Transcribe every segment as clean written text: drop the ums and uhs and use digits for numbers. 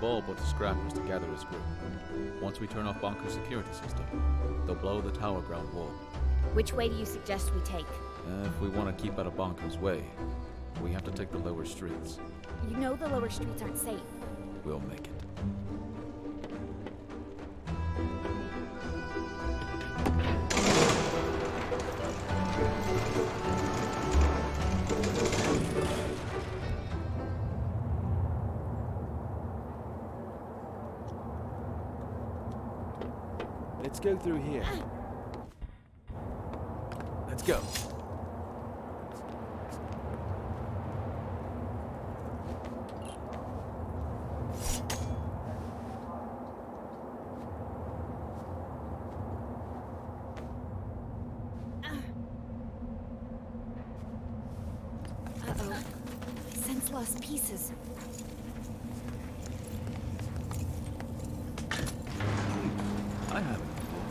bulb with the scrappers to gather his group. Once we turn off Bonker's security system, they'll blow the tower ground wall. Which way do you suggest we take? If we want to keep out of Bonker's way, we have to take the lower streets. You know the lower streets aren't safe. We'll make it. Let's go through here. Let's go. Uh-oh. I sense lost pieces. I haven't before.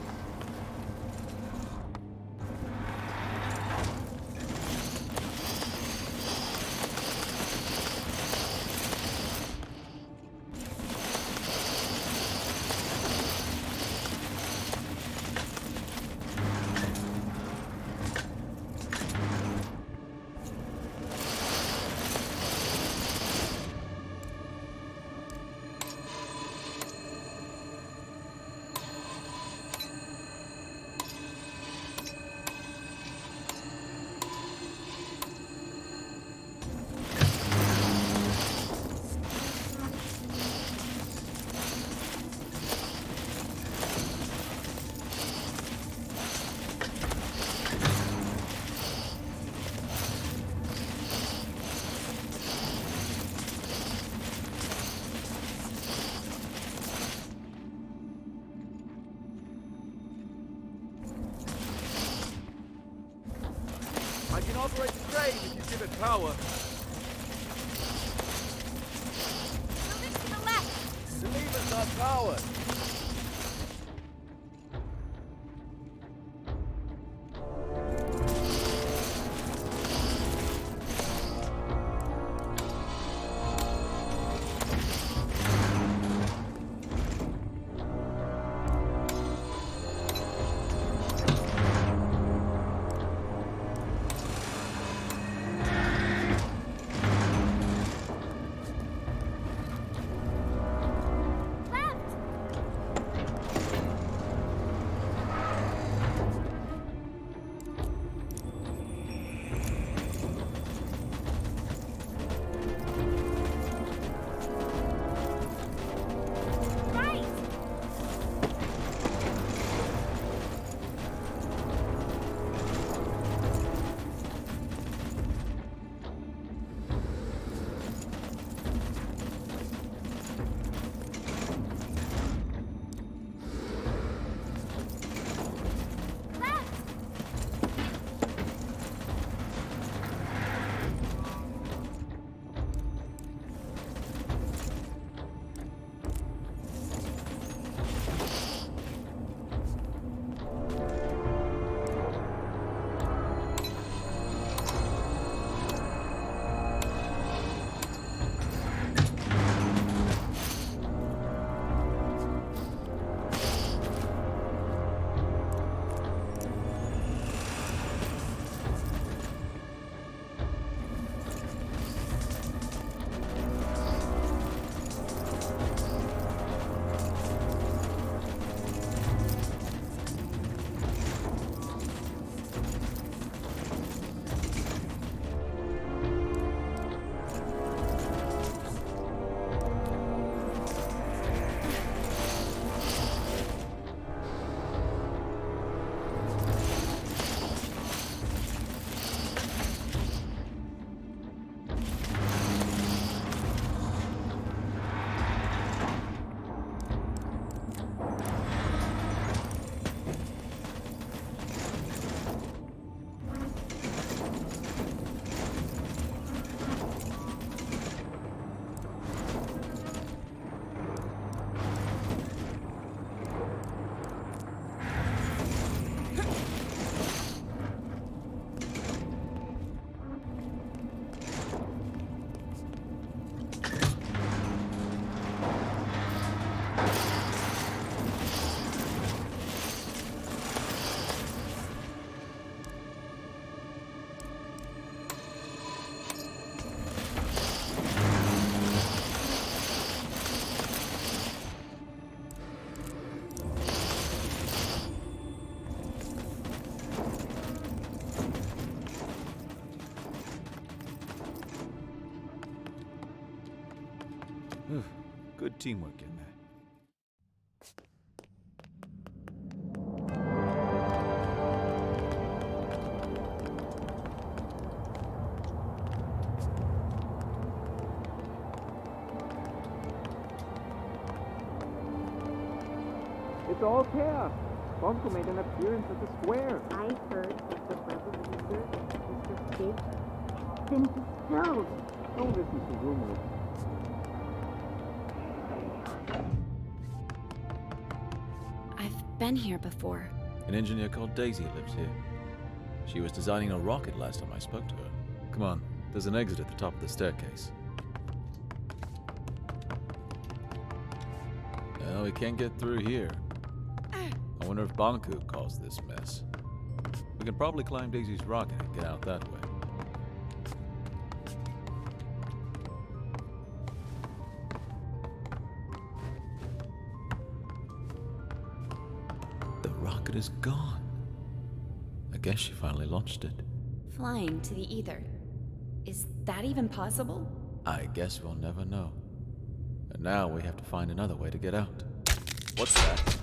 I can operate the train if you give it power. Moving to the left! The lever's not powered. Good teamwork in there. It's all chaos. Bonko made an appearance at the square. I heard that the rebel leader, Mr. Big, has been killed. Don't listen to rumors. I've been here before. An engineer called Daisy lives here. She was designing a rocket last time I spoke to her. Come on, there's an exit at the top of the staircase. Well, we can't get through here. I wonder if Banku caused this mess. We can probably climb Daisy's rocket and get out that way. The rocket is gone. I guess she finally launched it. Flying to the ether. Is that even possible? I guess we'll never know. And now we have to find another way to get out. What's that?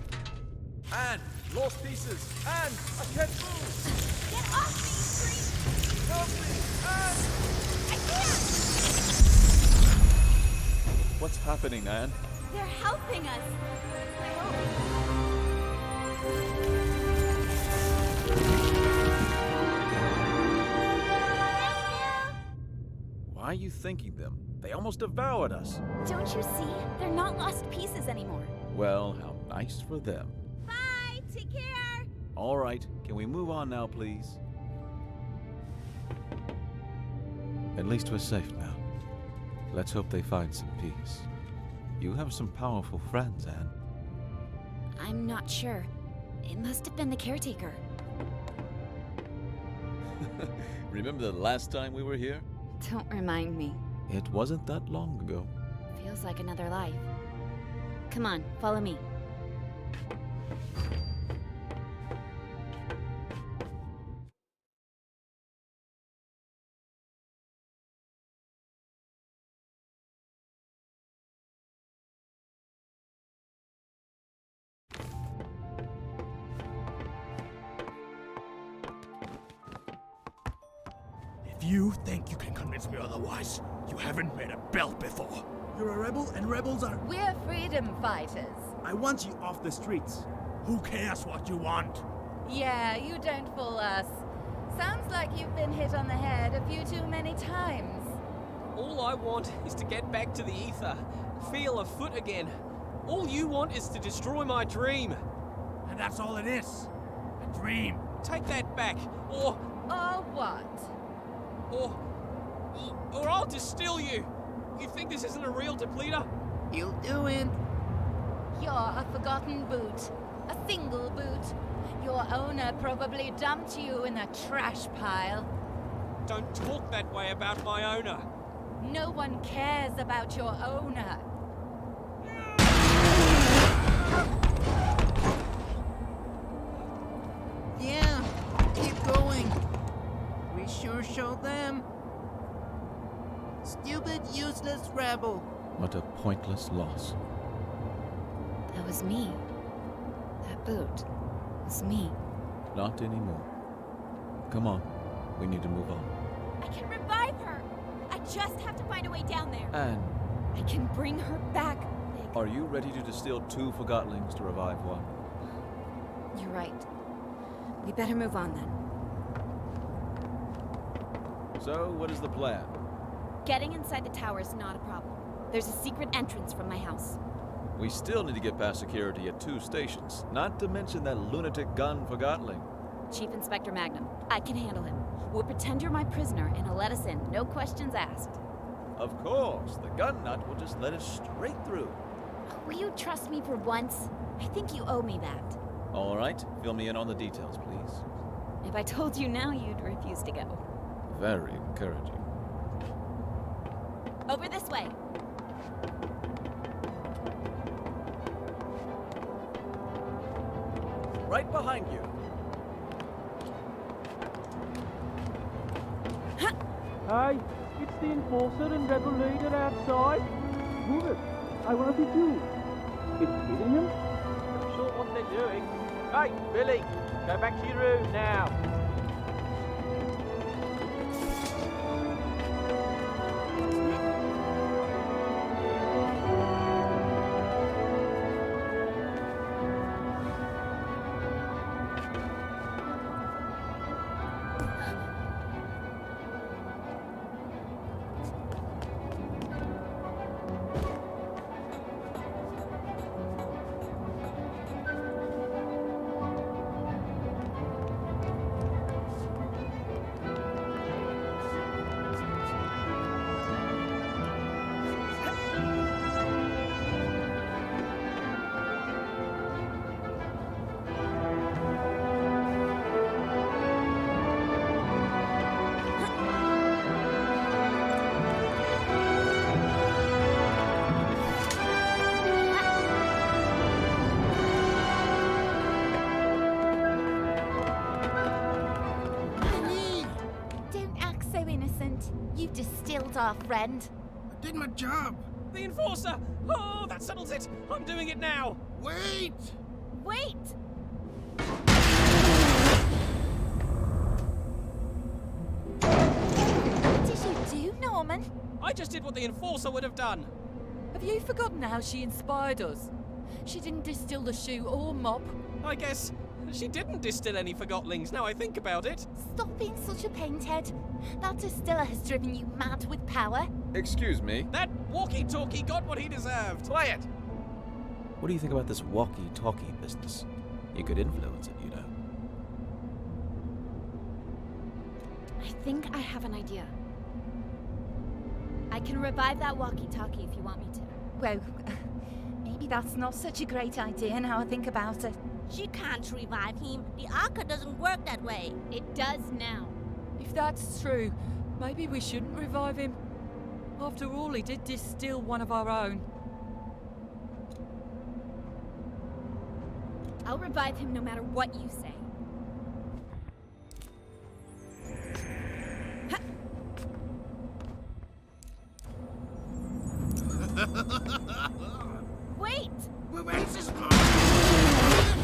Anne! Lost pieces! Anne! I can't move! Get off me, Tree! Help me! Anne! I can't! What's happening, Anne? They're helping us. I hope. Why are you thanking them? They almost devoured us. Don't you see? They're not lost pieces anymore. Well, how nice for them. Bye! Take care! All right, can we move on now, please? At least we're safe now. Let's hope they find some peace. You have some powerful friends, Anne. I'm not sure. It must have been the caretaker. Remember the last time we were here? Don't remind me. It wasn't that long ago. Feels like another life. Come on, follow me. If you think you can convince me otherwise, you haven't made a belt before. You're a rebel, and rebels are... We're freedom fighters. I want you off the streets. Who cares what you want? Yeah, you don't fool us. Sounds like you've been hit on the head a few too many times. All I want is to get back to the ether, feel a foot again. All you want is to destroy my dream. And that's all it is. A dream. Take that back, or Or what? I'll distill you. You think this isn't a real depleter? You doing? You're a forgotten boot. A single boot. Your owner probably dumped you in a trash pile. Don't talk that way about my owner. No one cares about your owner. Yeah, keep going. We sure showed them. Stupid, useless rebel. What a pointless loss. That was me. That boot was me. Not anymore. Come on, we need to move on. I can revive her! I just have to find a way down there. Anne, I can bring her back, Big. are you ready to distill 2 Forgottlings to revive one? You're right. We better move on then. So, what is the plan? Getting inside the tower is not a problem. There's a secret entrance from my house. We still need to get past security at 2 stations, not to mention that lunatic gun Forgottling. Chief Inspector Magnum, I can handle him. We'll pretend you're my prisoner and he'll let us in, no questions asked. Of course, the gun nut will just let us straight through. Will you trust me for once? I think you owe me that. All right, fill me in on the details, please. If I told you now, you'd refuse to go. Very encouraging. Over this way. Right behind you. Hey, it's the enforcer and rebel leader outside. Move it. I want to see too. It's hitting him? Not sure what they're doing. Hey, Billy, go back to your room now. Don't act so innocent. You distilled our friend. I did my job. The Enforcer! Oh, that settles it! I'm doing it now! Wait! Wait! What did you do, Norman? I just did what the Enforcer would have done. Have you forgotten how she inspired us? She didn't distill the shoe or mop. I guess she didn't distill any Forgottlings, now I think about it. Stop being such a painthead. That distiller has driven you mad with power. Excuse me. That walkie-talkie got what he deserved. Quiet! What do you think about this walkie-talkie business? You could influence it, you know. I think I have an idea. I can revive that walkie-talkie if you want me to. Well, maybe that's not such a great idea now I think about it. She can't revive him. The Arca doesn't work that way. It does now. If that's true, maybe we shouldn't revive him. After all, he did distill one of our own. I'll revive him no matter what you say. Wait! Revenge is mine!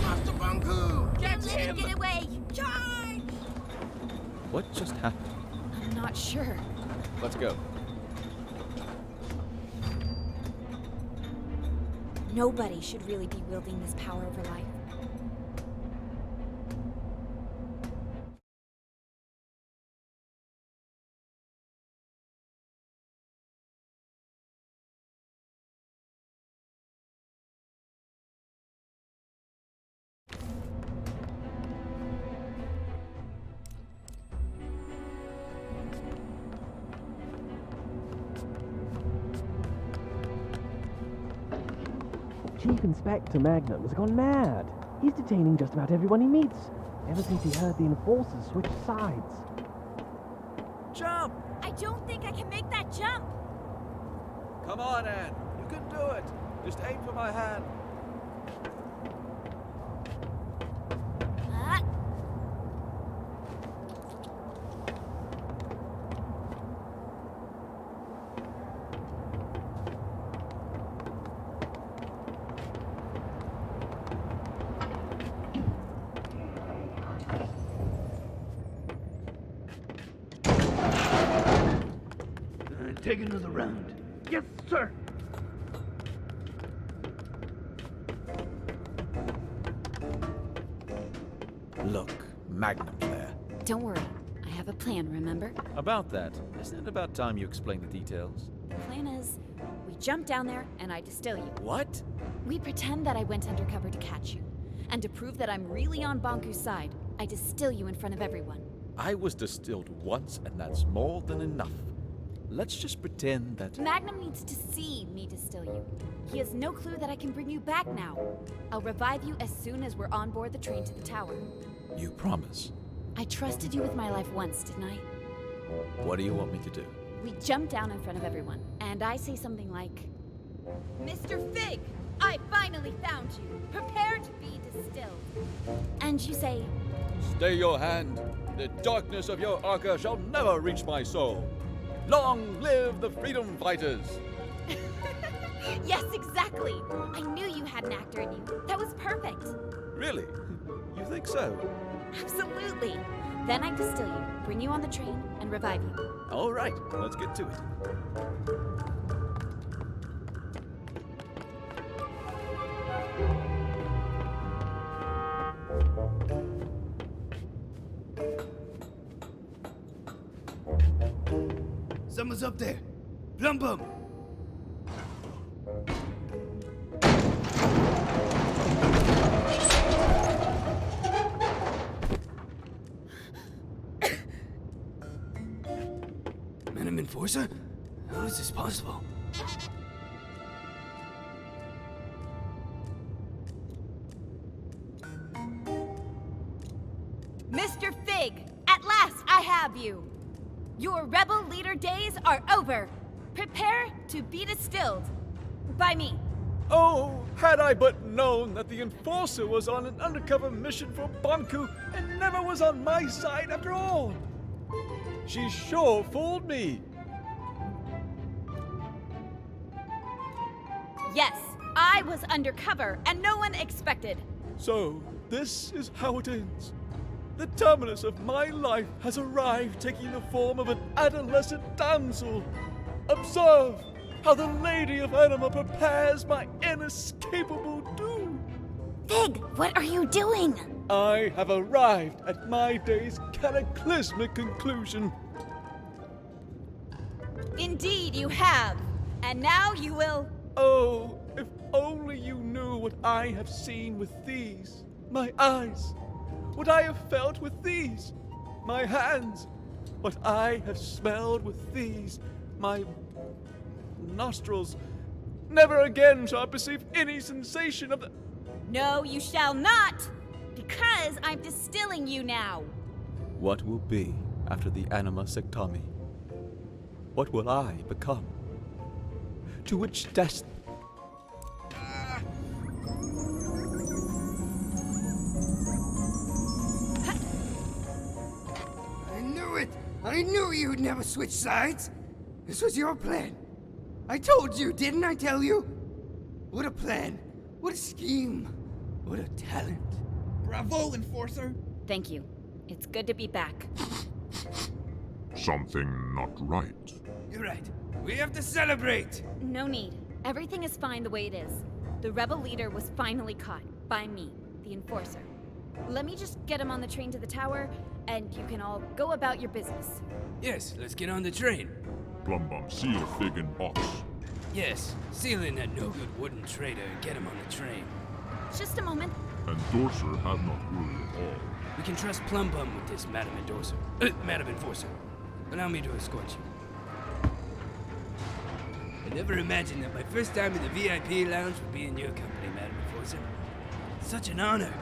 Master Banku! Get Let him him! get away! Charge! What just happened? I'm not sure. Let's go. Nobody should really be wielding this power over life. Chief Inspector Magnum has gone mad. He's detaining just about everyone he meets, ever since he heard the enforcers switch sides. Jump! I don't think I can make that jump! Come on, Anne. You can do it. Just aim for my hand. Ah. Take another round. Yes, sir. Look, Magnum's there. Don't worry. I have a plan, remember? About that, isn't it about time you explain the details? The plan is, we jump down there and I distill you. What? We pretend that I went undercover to catch you. And to prove that I'm really on Banku's side, I distill you in front of everyone. I was distilled once, and that's more than enough. Let's just pretend that... Magnum needs to see me distill you. He has no clue that I can bring you back now. I'll revive you as soon as we're on board the train to the tower. You promise. I trusted you with my life once, didn't I? What do you want me to do? We jump down in front of everyone, and I say something like, Mr. Fig, I finally found you. Prepare to be distilled. And you say, Stay your hand. The darkness of your Arca shall never reach my soul. Long live the freedom fighters! yes, exactly. Exactly! I knew you had an actor in you. That was perfect. Really? You think so? Absolutely. Then I distill you, bring you on the train, and revive you. All right, let's get to it. Someone's up there. Plum Bum. Madam Enforcer? How is this possible? Mr. Fig, at last I have you. Your rebel leader days are over. Prepare to be distilled. By me. Oh, had I but known that the Enforcer was on an undercover mission for Banku and never was on my side after all. She sure fooled me. Yes, I was undercover and no one expected. So, this is how it ends. The terminus of my life has arrived, taking the form of an adolescent damsel. Observe how the Lady of Anima prepares my inescapable doom. Fig, what are you doing? I have arrived at my day's cataclysmic conclusion. Indeed you have. And now you will... Oh, if only you knew what I have seen with these, my eyes. What I have felt with these, my hands. What I have smelled with these, my nostrils. Never again shall I perceive any sensation of the... No, you shall not! Because I'm distilling you now. What will be after the anima sectami? What will I become? To which destiny? I knew it! I knew you'd never switch sides! This was your plan. I told you, didn't I tell you? What a plan. What a scheme. What a talent. Bravo, Enforcer! Thank you. It's good to be back. Something not right. You're right. We have to celebrate! No need. Everything is fine the way it is. The rebel leader was finally caught. By me, the Enforcer. Let me just get him on the train to the tower, and you can all go about your business. Yes, let's get on the train. Plum Bum, seal Fig in box. Yes, seal in that no-good wooden traitor and get him on the train. Just a moment. Endorser have not worried at all. We can trust Plum Bum with this, Madam Endorser. Madam Enforcer. Allow me to escort you. I never imagined that my first time in the VIP lounge would be in your company, Madam Enforcer. Such an honor.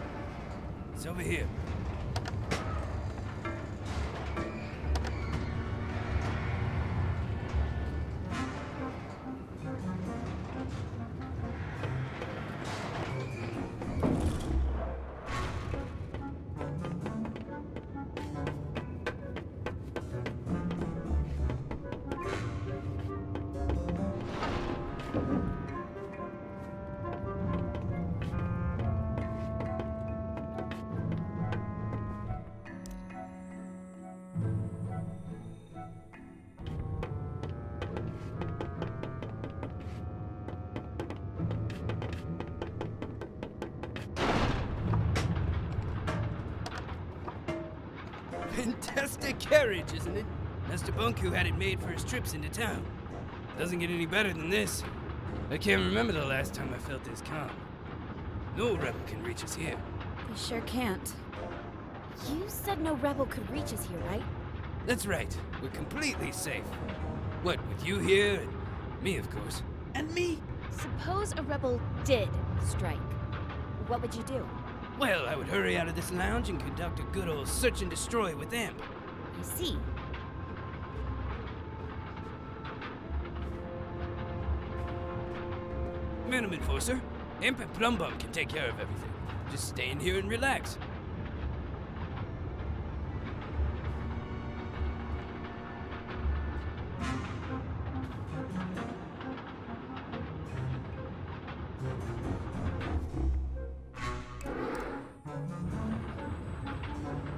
It's over here. Fantastic carriage, isn't it? Master Bunku had it made for his trips into town. Doesn't get any better than this. I can't remember the last time I felt this calm. No rebel can reach us here. They sure can't. You said no rebel could reach us here, right? That's right. We're completely safe. What, with you here and me, of course. And me? Suppose a rebel did strike. What would you do? Well, I would hurry out of this lounge and conduct a good old search and destroy with Imp. I see. Madam Enforcer, Imp and Plum Bum can take care of everything. Just stay in here and relax.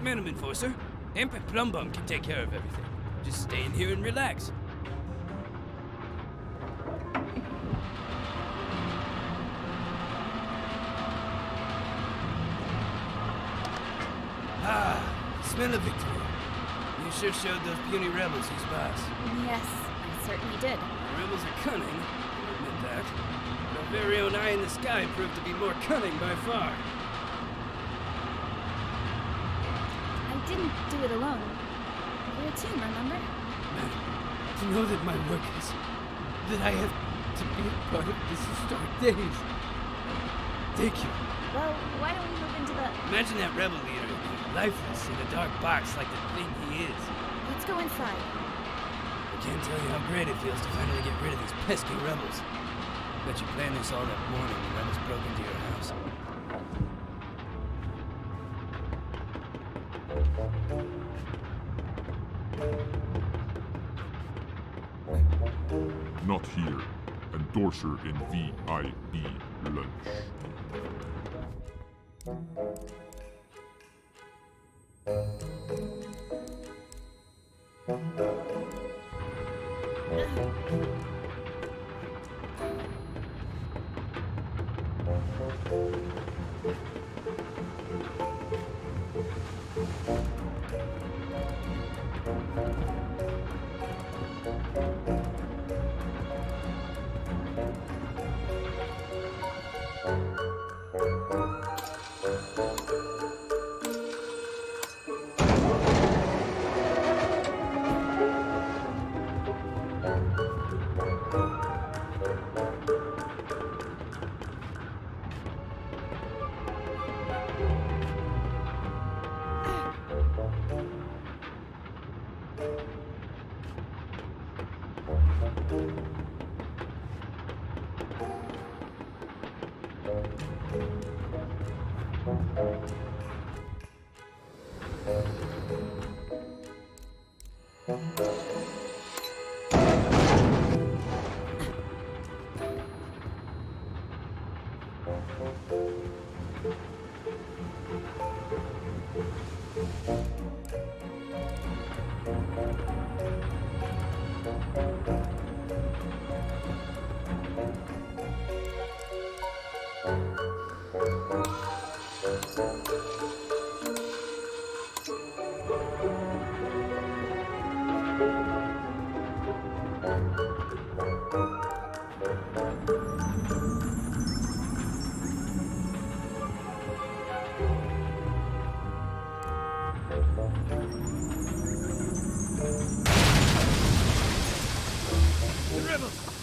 Madam Enforcer, Imp and Plum Bum can take care of everything. Just stay in here and relax. Ah, smell of victory. You sure showed those puny rebels who's boss. Yes, I certainly did. The rebels are cunning, I'll admit that. But our very own eye in the sky proved to be more cunning by far. I didn't do it alone. We're a team, remember? Madam, to know that my work is... that I have to be a part of this historic days. Thank you. Well, why don't we move into the... Imagine that rebel leader, lifeless in a dark box like the thing he is. Let's go inside. I can't tell you how great it feels to finally get rid of these pesky rebels. Bet you planned this all that morning when rebels broke into your house. Not here. Endorser in VIP lunch.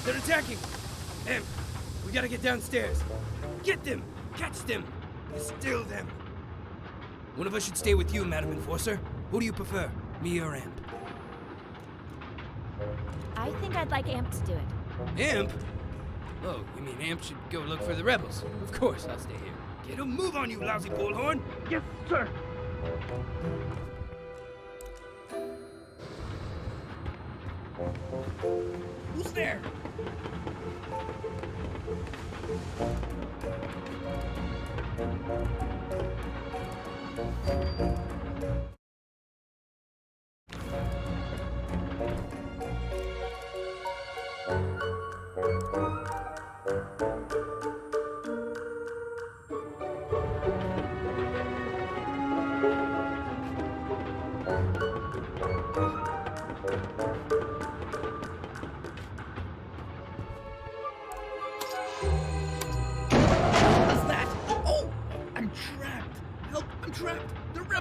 They're attacking! Imp, we gotta get downstairs. Get them! Catch them! Steal them! One of us should stay with you, Madam Enforcer. Who do you prefer, me or Imp? I think I'd like Amp to do it. Imp? Oh, you mean Amp should go look for the rebels? Of course, I'll stay here. Get a move on, you lousy bullhorn! Yes, sir. Who's there?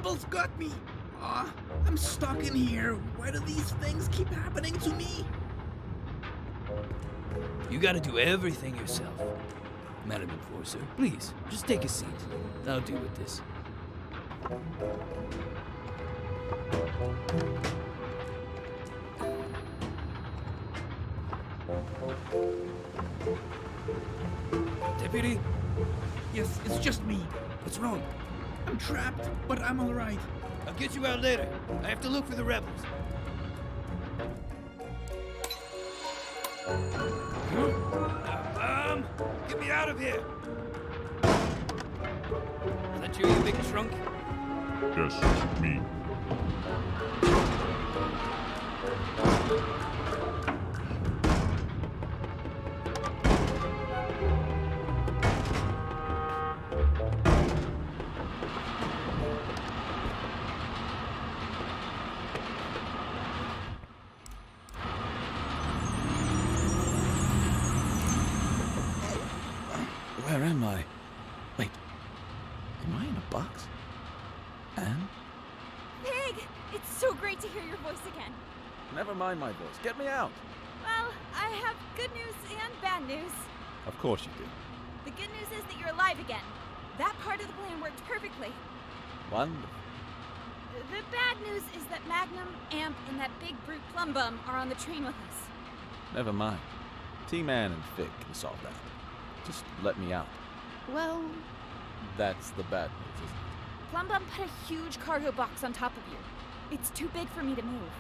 rebels got me! I'm stuck in here. Why do these things keep happening to me? You gotta do everything yourself. Madam Enforcer, please, just take a seat. I'll deal with this. Deputy? Yes, it's just me. What's wrong? I'm trapped, but I'm all right. I'll get you out later. I have to look for the rebels. Huh? Scum! Get me out of here! Is that you big trunk? Yes, me. Where am I? Wait, am I in a box? Anne? Pig! It's so great to hear your voice again. Never mind my voice. Get me out. Well, I have good news and bad news. Of course you do. The good news is that you're alive again. That part of the plan worked perfectly. Wonderful. The bad news is that Magnum, Amp, and that big brute Plum Bum are on the train with us. Never mind. T-Man and Fig can solve that. Just let me out. Well, That's the bad news, isn't it? Plum Bum put a huge cargo box on top of you. It's too big for me to move.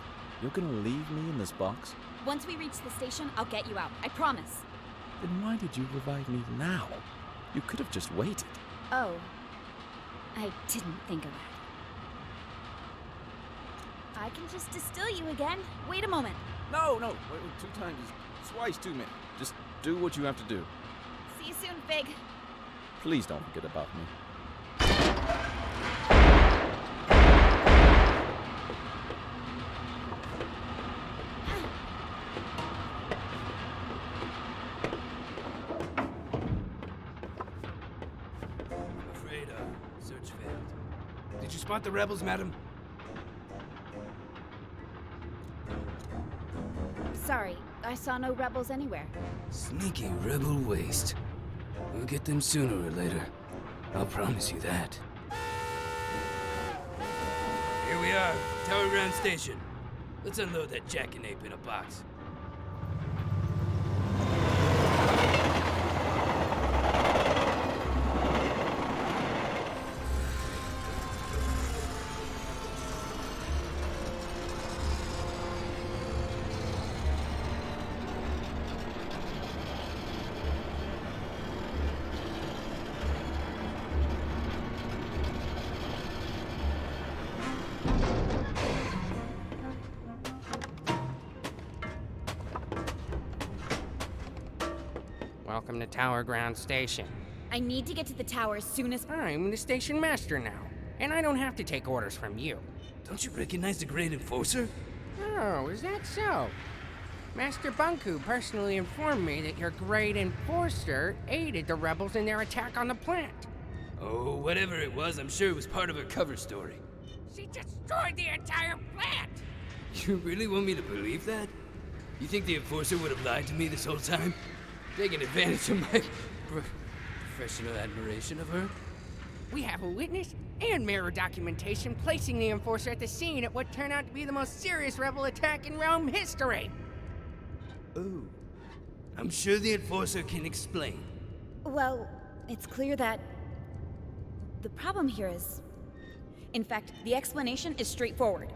You're gonna leave me in this box? Once we reach the station, I'll get you out. I promise. Then why did you revive me now? You could have just waited. Oh. I didn't think of that. I can just distill you again. Wait a moment. No, wait, 2 times is twice too many. Just do what you have to do. See you soon, Fig. Please don't forget about me. I'm afraid search failed. Did you spot the rebels, madam? Sorry, I saw no rebels anywhere. Sneaky rebel waste. We'll get them sooner or later. I'll promise you that. Here we are, Tower Ground Station. Let's unload that jackkanape in a box. Welcome to Tower Ground Station. I need to get to the tower as soon as... I'm the station master now, and I don't have to take orders from you. Don't you recognize the Great Enforcer? Oh, is that so? Master Bunku personally informed me that your Great Enforcer aided the rebels in their attack on the plant. Oh, whatever it was, I'm sure it was part of her cover story. She destroyed the entire plant! You really want me to believe that? You think the Enforcer would have lied to me this whole time? Taking advantage of my professional admiration of her? We have a witness and mirror documentation placing the Enforcer at the scene at what turned out to be the most serious rebel attack in Rome history. Oh. I'm sure the Enforcer can explain. Well, it's clear that... the problem here is... In fact, the explanation is straightforward.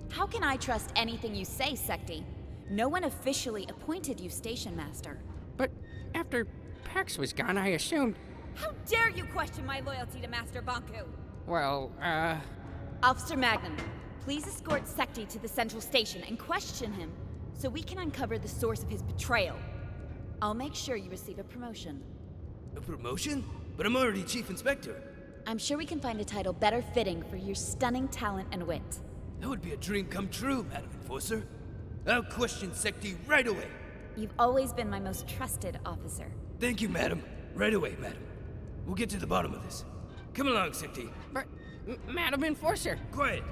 How can I trust anything you say, Secti? No one officially appointed you station master. But after Pax was gone, I assumed... How dare you question my loyalty to Master Banku? Well, Officer Magnum, please escort Secti to the central station and question him so we can uncover the source of his betrayal. I'll make sure you receive a promotion. A promotion? But I'm already Chief Inspector. I'm sure we can find a title better fitting for your stunning talent and wit. That would be a dream come true, Madam Enforcer. I'll question Secti right away. You've always been my most trusted officer. Thank you, madam. Right away, madam. We'll get to the bottom of this. Come along, Secti. But, Madam Enforcer... Quiet.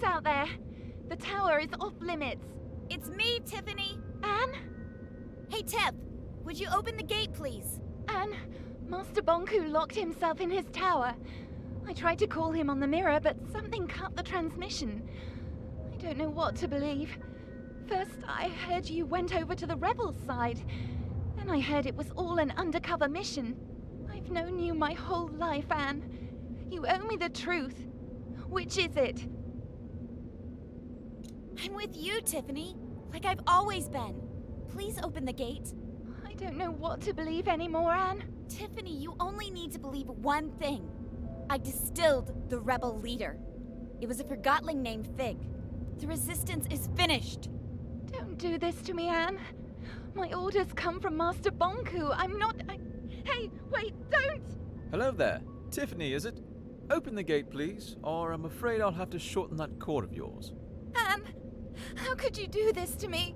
Look out there! The tower is off limits. It's me, Tiffany! Anne? Hey, Tiff! Would you open the gate, please? Anne, Master Bonku locked himself in his tower. I tried to call him on the mirror, but something cut the transmission. I don't know what to believe. First, I heard you went over to the rebels' side. Then I heard it was all an undercover mission. I've known you my whole life, Anne. You owe me the truth. Which is it? I'm with you, Tiffany. Like I've always been. Please open the gate. I don't know what to believe anymore, Anne. Tiffany, you only need to believe one thing. I distilled the rebel leader. It was a Forgotling named Fig. The resistance is finished. Don't do this to me, Anne. My orders come from Master Bonku. I'm not... Hey, wait, don't! Hello there. Tiffany, is it? Open the gate, please, or I'm afraid I'll have to shorten that cord of yours. Anne, how could you do this to me?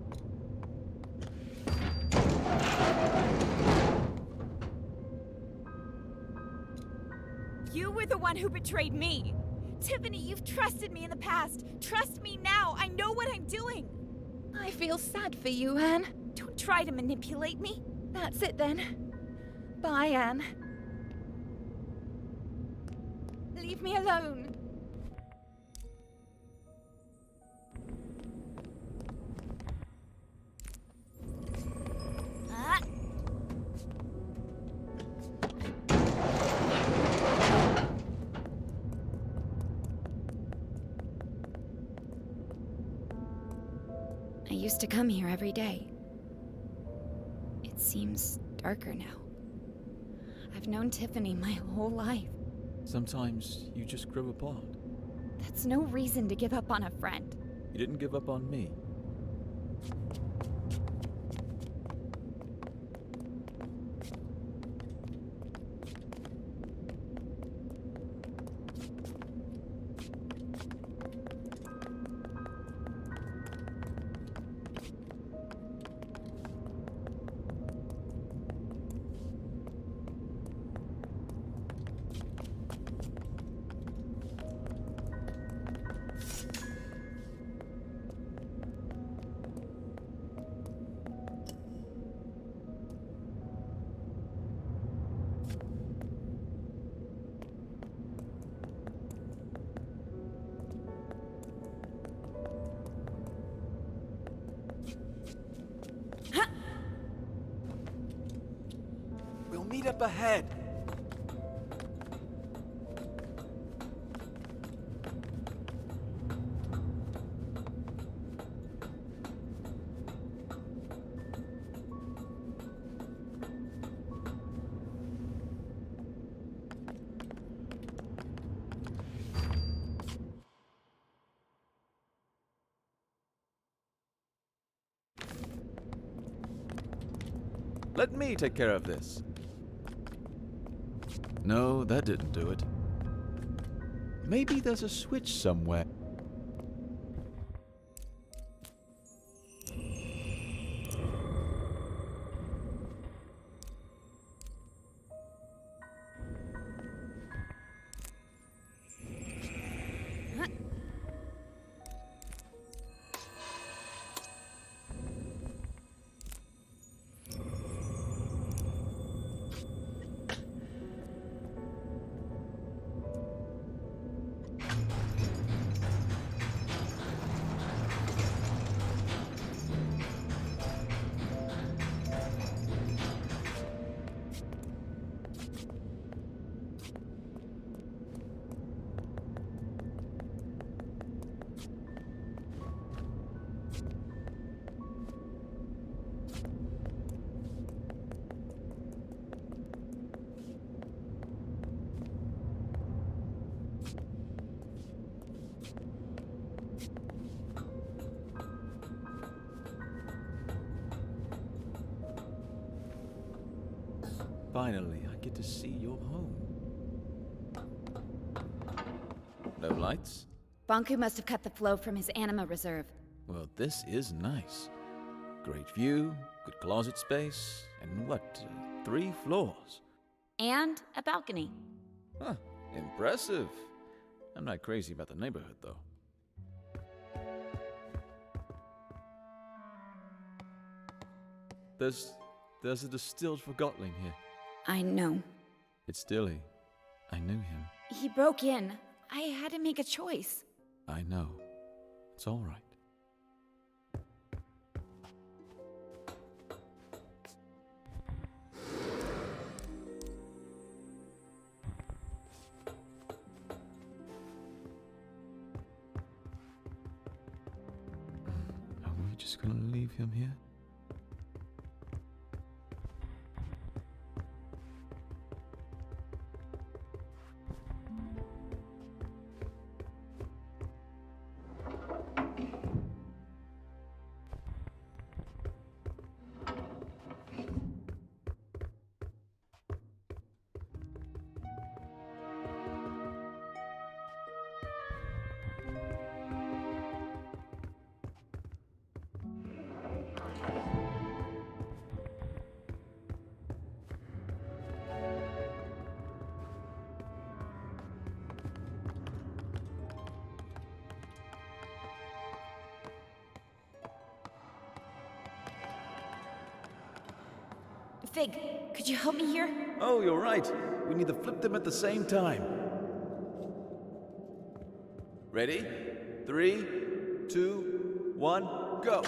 You were the one who betrayed me. Tiffany, you've trusted me in the past. Trust me now. I know what I'm doing. I feel sad for you, Anne. Don't try to manipulate me. That's it then. Bye, Anne. Leave me alone. I used to come here every day. It seems darker now. I've known Tiffany my whole life. Sometimes you just grow apart. That's no reason to give up on a friend. You didn't give up on me. We'll meet up ahead. Let me take care of this. No, that didn't do it. Maybe there's a switch somewhere. Finally, I get to see your home. No lights? Bonku must have cut the flow from his anima reserve. Well, this is nice. Great view, good closet space, and what, 3 floors? And a balcony. Huh, impressive. I'm not crazy about the neighborhood, though. There's a distilled Forgotling here. I know. It's Dilly. I knew him. He broke in. I had to make a choice. I know. It's all right. Are we just gonna leave him here? Fig, could you help me here? Oh, you're right. We need to flip them at the same time. Ready? 3, 2, 1, go!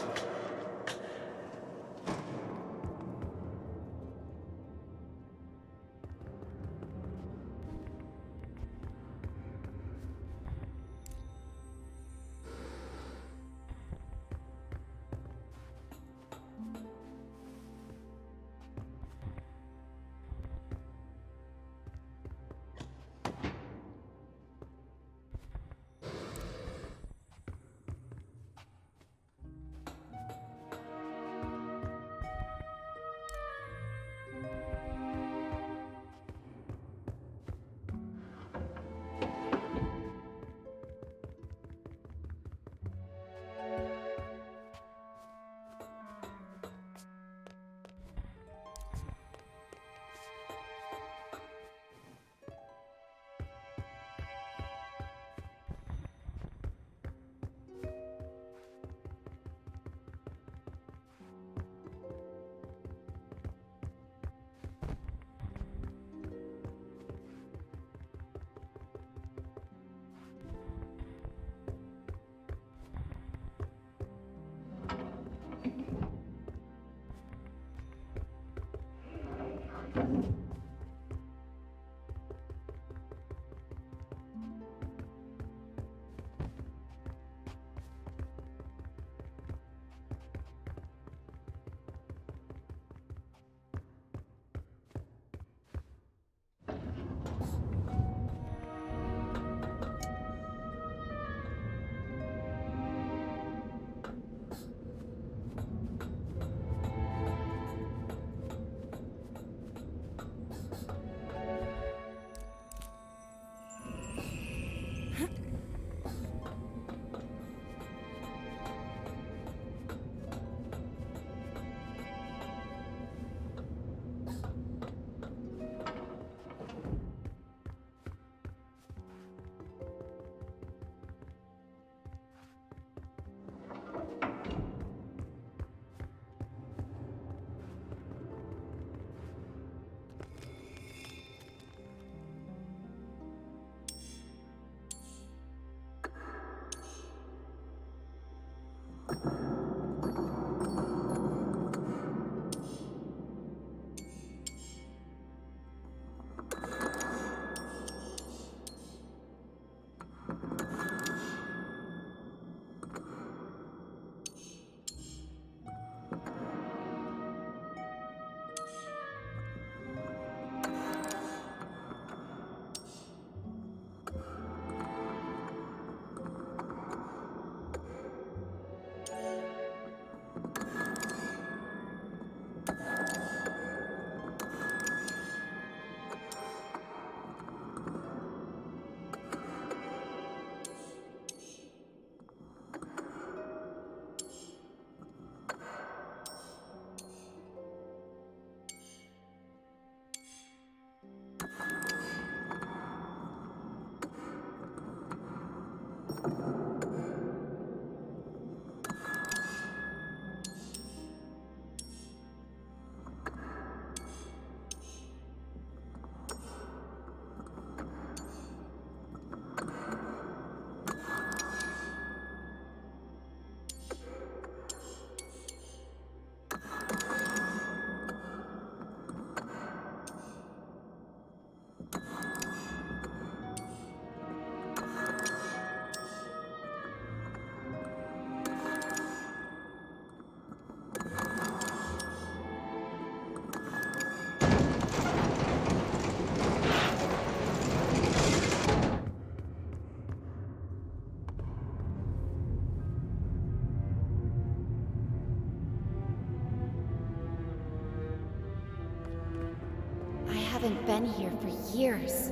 haven't been here for years.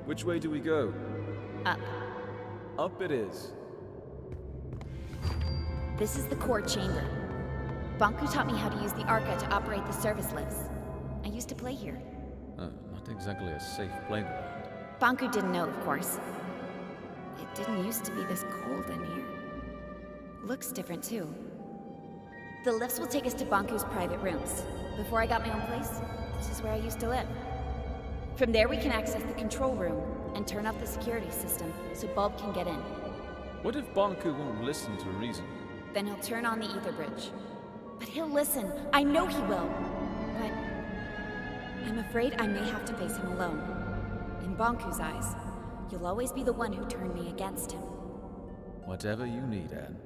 Which way do we go? Up. Up it is. This is the core chamber. Banku taught me how to use the Arca to operate the service lifts. I used to play here. Not exactly a safe playground. Banku didn't know, of course. It didn't used to be this cold in here. Looks different, too. The lifts will take us to Banku's private rooms. Before I got my own place, this is where I used to live. From there, we can access the control room and turn off the security system so Bulb can get in. What if Banku won't listen to reason? Then he'll turn on the ether bridge. But he'll listen. I know he will. But I'm afraid I may have to face him alone. In Banku's eyes, you'll always be the one who turned me against him. Whatever you need, Anne.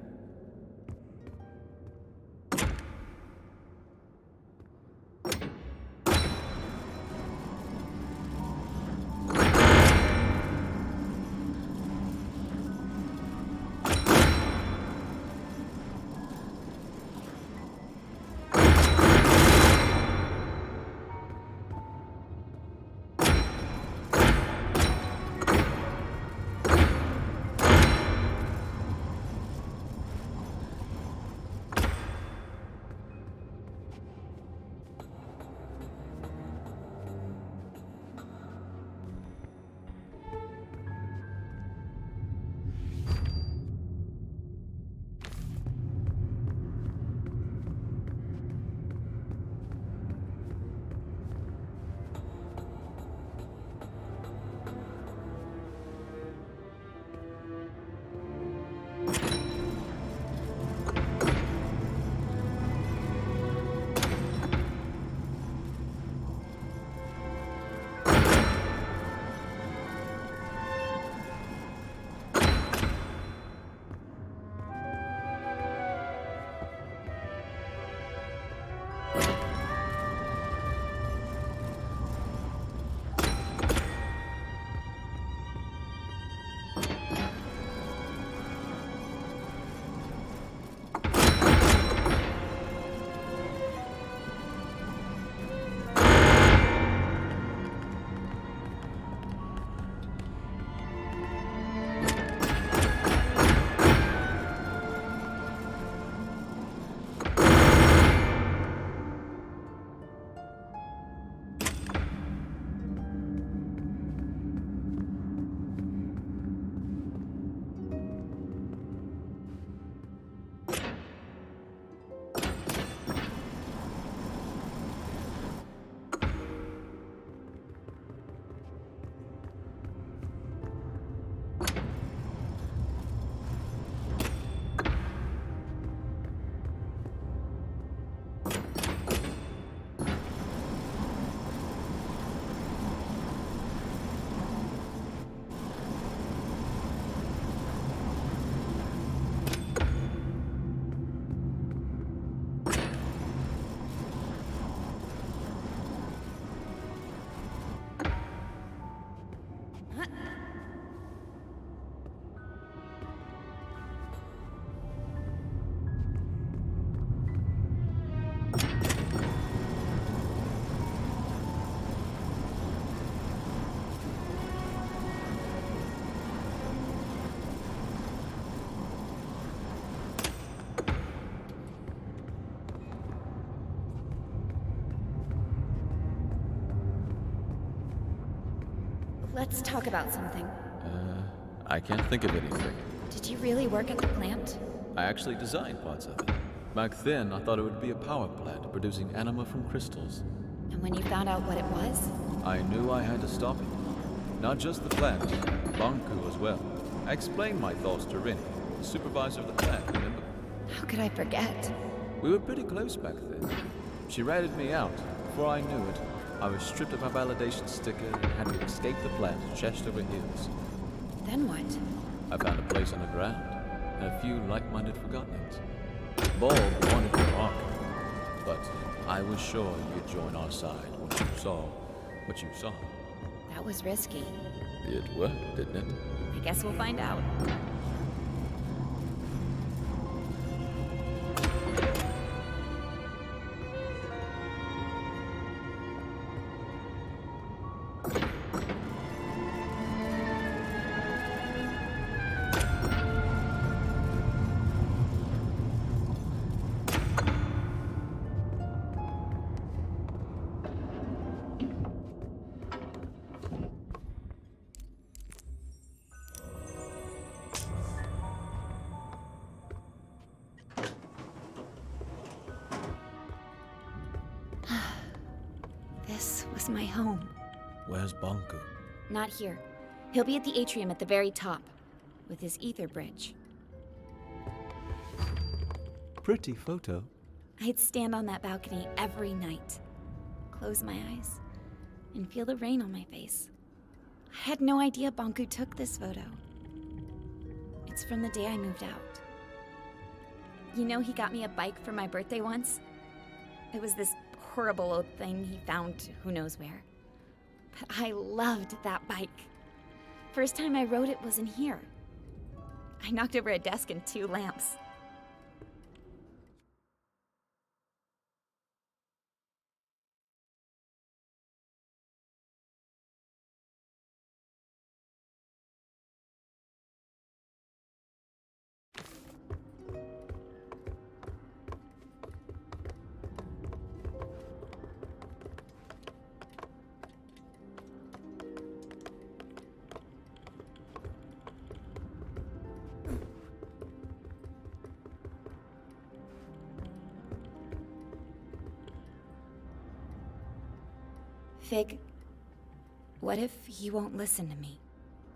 Let's talk about something. I can't think of anything. Did you really work at the plant? I actually designed parts of it. Back then, I thought it would be a power plant producing anima from crystals. And when you found out what it was? I knew I had to stop it. Not just the plant, Banku as well. I explained my thoughts to Rini, the supervisor of the plant, remember? How could I forget? We were pretty close back then. She ratted me out. Before I knew it, I was stripped of my validation sticker and had to escape the plant chest over heels. Then what? I found a place underground and a few like-minded Forgottonings. Bulb wanted your arc, but I was sure you'd join our side when you saw what you saw. That was risky. It worked, didn't it? I guess we'll find out. This was my home. Where's Bonku? Not here. He'll be at the atrium at the very top, with his ether bridge. Pretty photo. I'd stand on that balcony every night, close my eyes, and feel the rain on my face. I had no idea Bonku took this photo. It's from the day I moved out. You know, he got me a bike for my birthday once? It was this horrible old thing he found who knows where. But I loved that bike. First time I rode it was in here. I knocked over a desk and 2 lamps. Fig, what if he won't listen to me?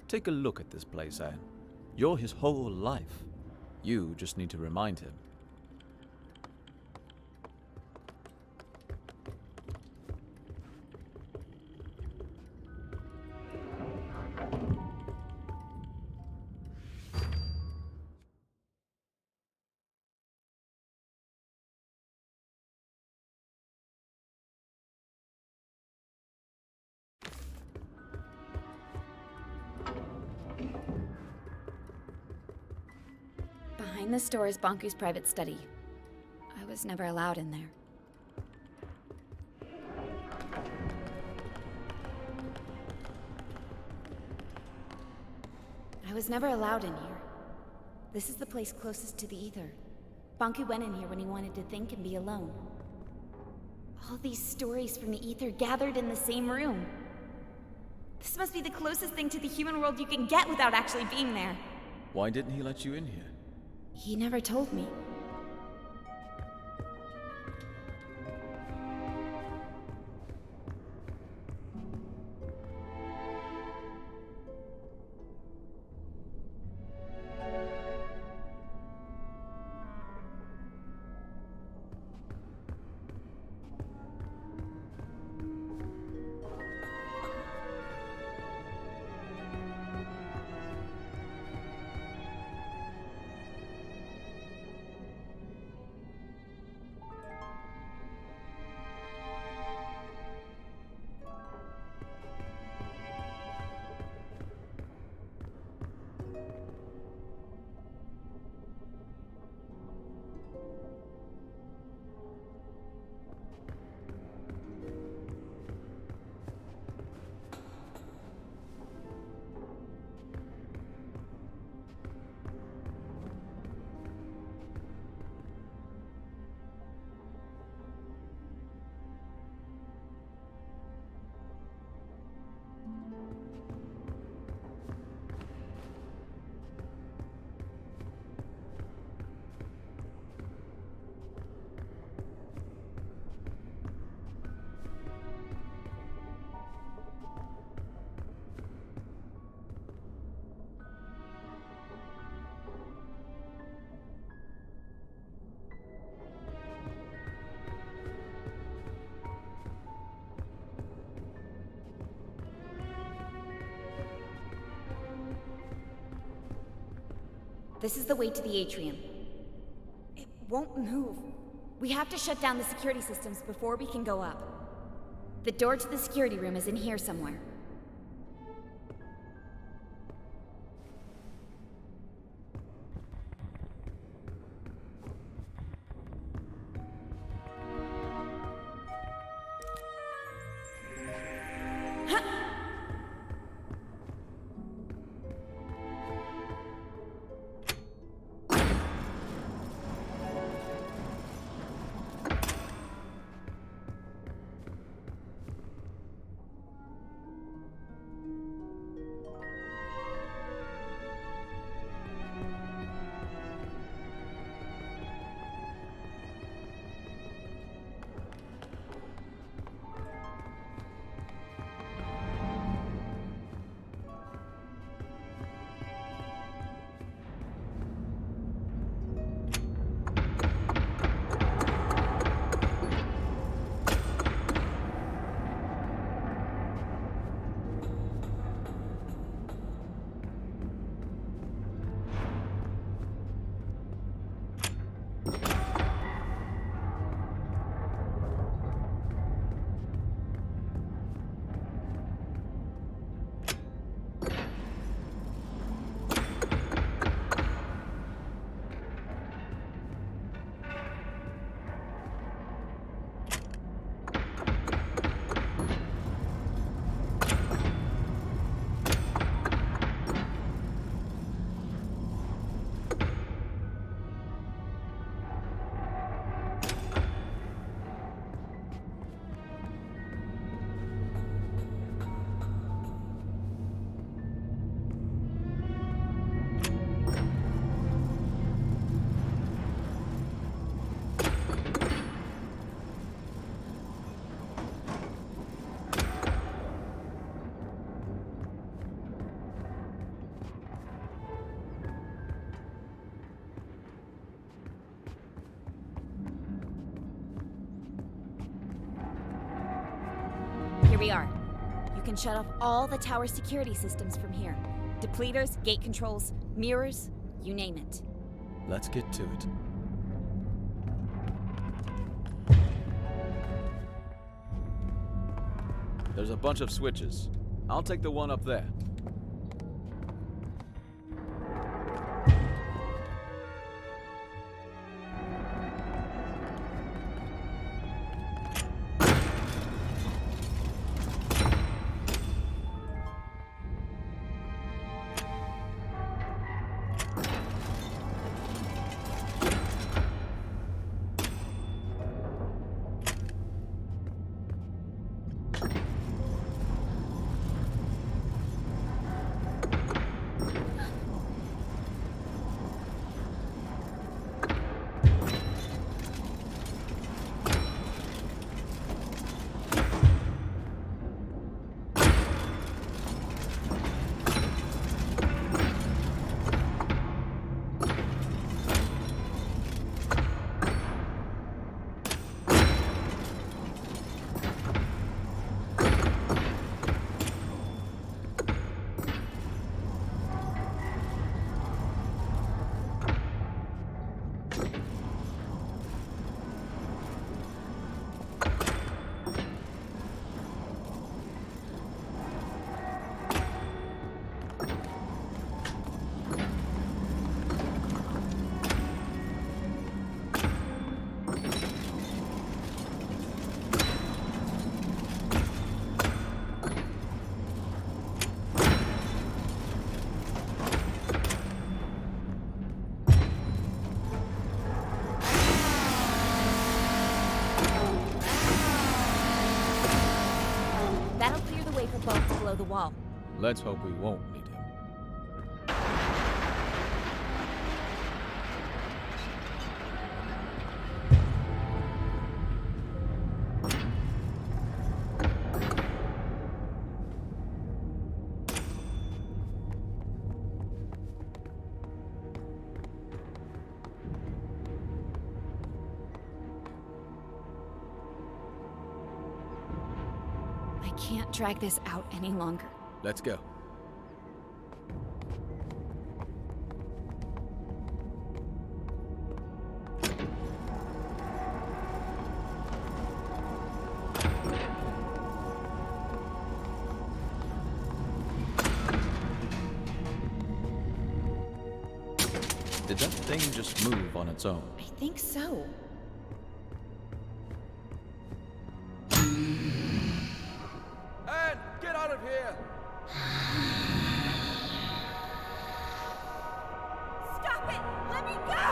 Take a look at this place, Anne. You're his whole life. You just need to remind him. Behind this door is Bonku's private study. I was never allowed in there. I was never allowed in here. This is the place closest to the ether. Bonku went in here when he wanted to think and be alone. All these stories from the ether gathered in the same room. This must be the closest thing to the human world you can get without actually being there. Why didn't he let you in here? He never told me. This is the way to the atrium. It won't move. We have to shut down the security systems before we can go up. The door to the security room is in here somewhere. Here we are. You can shut off all the tower security systems from here. Depleters, gate controls, mirrors, you name it. Let's get to it. There's a bunch of switches. I'll take the one up there. That'll clear the way for both to blow the wall. Let's hope we won't need him. I can't drag this out any longer. Let's go. Did that thing just move on its own? I think so. And get out of here! Stop it! Let me go!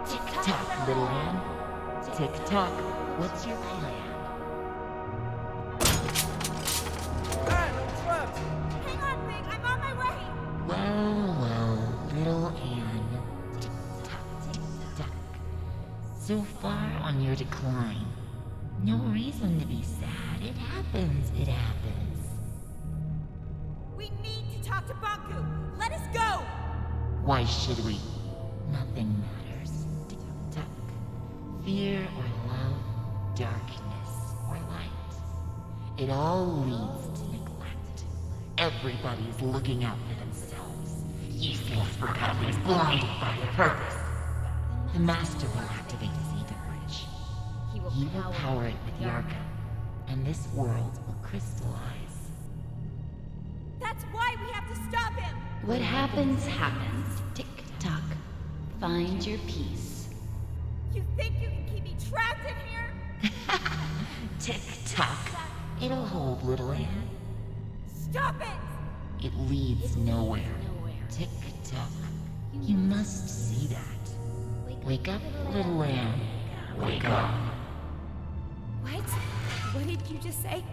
Tick-tock, little Anne. Tick-tock, what's your plan? Anne, I'm trapped! Hang on, Big. I'm on my way. Well, little Anne. Tick-tock, tick-tock. So far on your decline. No reason to be sad. It happens, it happens. We need to talk to Banku. Let us go! Why should we? Nothing matters. Tick-tock. Fear or love, darkness or light. It all leads to neglect. Everybody's looking out for themselves. Useless Forgottons blinded by their purpose. The Master will activate his ether bridge. He will power it with Yarka, and this world will crystallize. That's why we have to stop him! What happens, happens. Tick-tock. Find your peace. You think you can keep me trapped in here? Tick-tock. It'll hold, little Anne. Stop it! It leads nowhere. Tick-tock. You must see that. Wake up, little Anne. Wake up. What? What did you just say?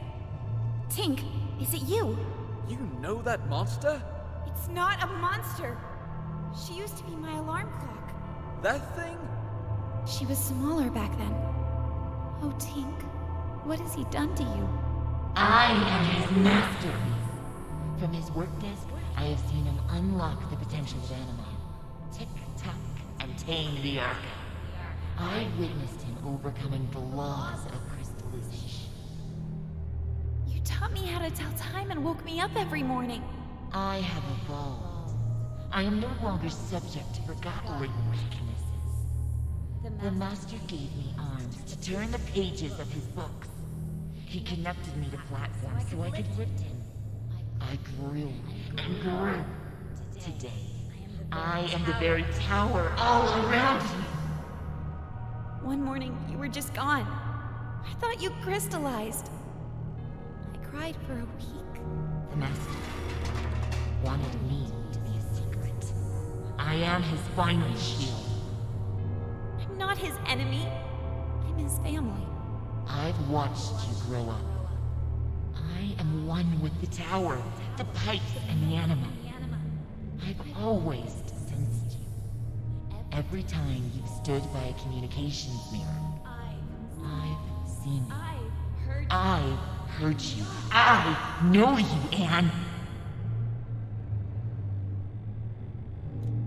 Tink, is it you? You know that monster? It's not a monster. She used to be my alarm clock. That thing? She was smaller back then. Oh, Tink, what has he done to you? I am his masterpiece. From his work desk, I have seen him unlock the potential of Anima. Tick-tock, and tame the Arca. I witnessed him overcoming the laws of crystallization. how to tell time and woke me up every morning. I have evolved. I am no longer subject to forgotten weaknesses. The Master gave me arms to turn the pages of his books. He connected me to platforms so I could lift him. I grew and grew. Today, I am the very tower all around you. One morning, you were just gone. I thought you crystallized. I cried for a week. The Master wanted me to be a secret. I am his final shield. I'm not his enemy. I'm his family. I've watched you grow up. I am one with the tower, the pipes, and the anima. I've always sensed you. Every time you've stood by a communications mirror, I've seen you. I've heard you. I know you, Anne.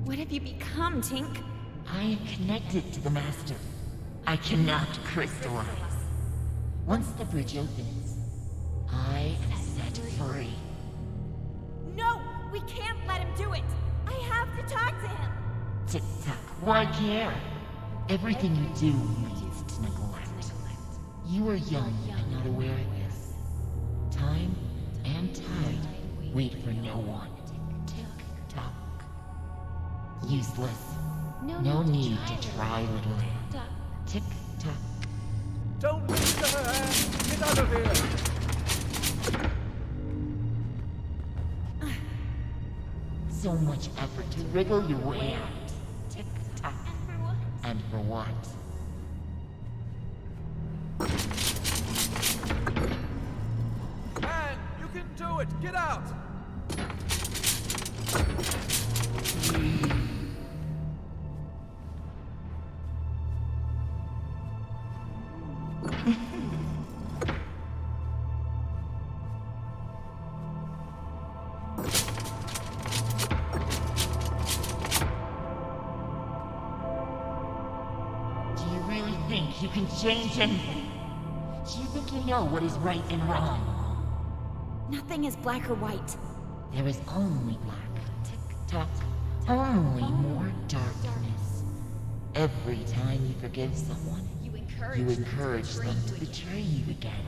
What have you become, Tink? I am connected to the Master. I cannot crystallize. Once the bridge opens, I am set free. No! We can't let him do it! I have to talk to him! Tick-tock, why care? Everything you do leads to neglect. You are young and not aware of this. Time and tide wait for no one. Tick-tock. Useless. No need to try, little Anne. Tick-tock. Don't listen to her, Anne! Get out of here! So much effort to wriggle your way out. Tick-tock. And for what? Anne, you can do it! Get out! You can change anything. Do you think you know what is right and wrong? Nothing is black or white. There is only black. Tick-tock. Only more darkness. Every time you forgive someone, you encourage them to betray you again.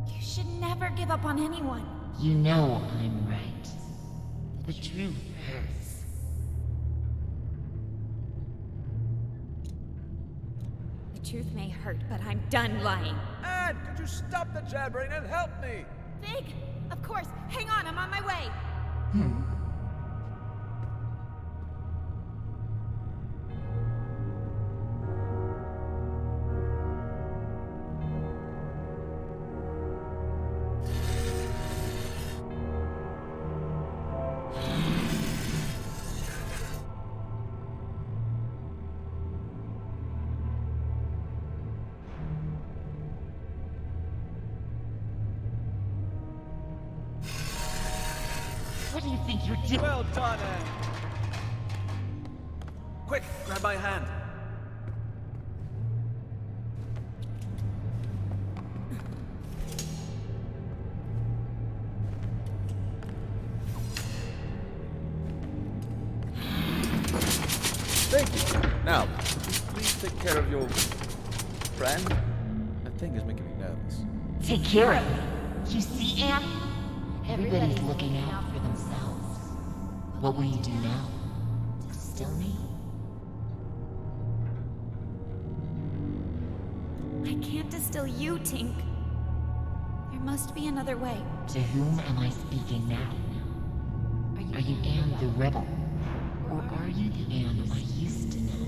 You should never give up on anyone. You know I'm right. The truth hurts. The truth may hurt, but I'm done lying. Anne, could you stop the jabbering and help me? Big? Of course. Hang on, I'm on my way. What do you think you're doing? Well done, Anne. Quick, grab my hand. Thank you. Now, would you please take care of your friend? That thing is making me nervous. Take care of me. You see, Anne? Everybody's looking out for themselves. What will you do now? Distill me? I can't distill you, Tink. There must be another way. To whom am I speaking now? Are you Anne the Rebel? Or are you the Anne I used to know?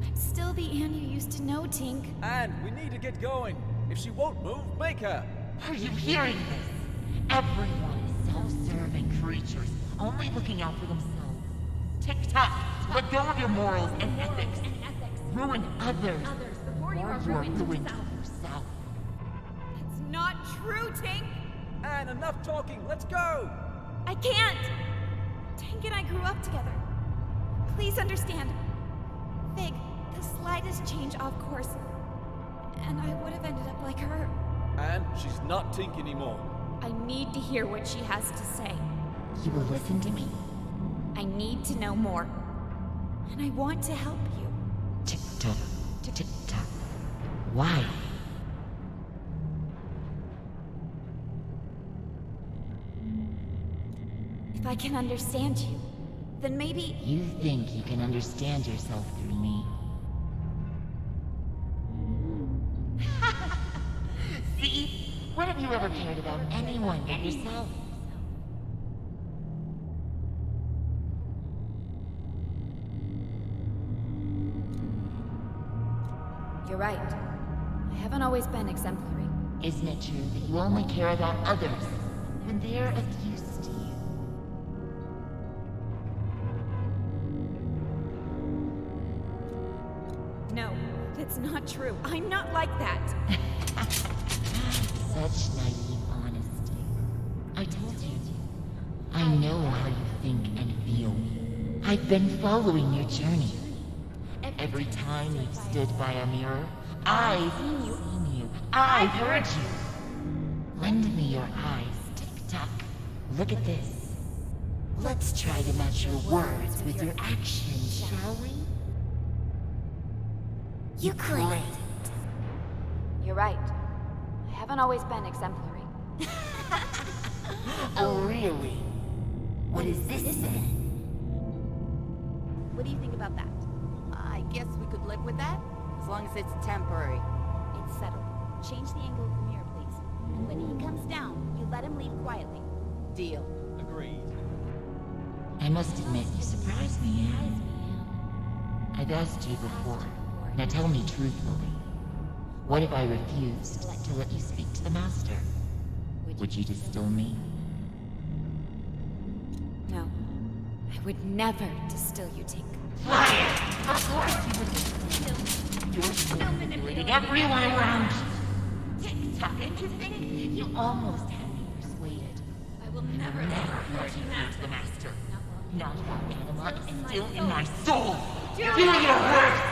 I'm still the Anne you used to know, Tink. Anne, we need to get going. If she won't move, make her. Are you hearing this? Everyone is self-serving creatures, only looking out for themselves. Tick-tock, let go of your morals and ethics. Ruin others before you are ruined yourself. That's not true, Tink! Anne, enough talking. Let's go! I can't! Tink and I grew up together. Please understand. Big, the slightest change off course, and I would have ended up like her. And she's not Tink anymore. I need to hear what she has to say. You will listen to me. I need to know more. And I want to help you. Tick-tock, tick-tock. Why? If I can understand you, then maybe... You think you can understand yourself through me. See? When have you ever cared about anyone but yourself? You're right. I haven't always been exemplary. Isn't it true that you only care about others when they're of use to you? No, that's not true. I'm not like that. Such naive honesty. I told you. I know how you think and feel. I've been following your journey. Every time you've stood by a mirror, I've seen you. I've heard you. Lend me your eyes, Tick-Tock. Look at this. Let's try to match your words with your actions, shall we? You could. You're right. I haven't always been exemplary. Oh, really? What is this then? What do you think about that? I guess we could live with that, as long as it's temporary. It's settled. Change the angle of the mirror, please. And when he comes down, you let him leave quietly. Deal. Agreed. I must admit, you surprised me, Anne. I've asked you before. Now tell me truthfully. What if I refused to let you speak to the Master? Would you distill me? No. I would never distill you, Tink. Liar! Of course you would distill. You're still manipulating everyone around. Tick-tock, and you think you almost had me persuaded. I will never Let you speak to the Master. Not while Anima is still in my soul. Do your worst!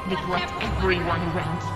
Neglect everyone around you.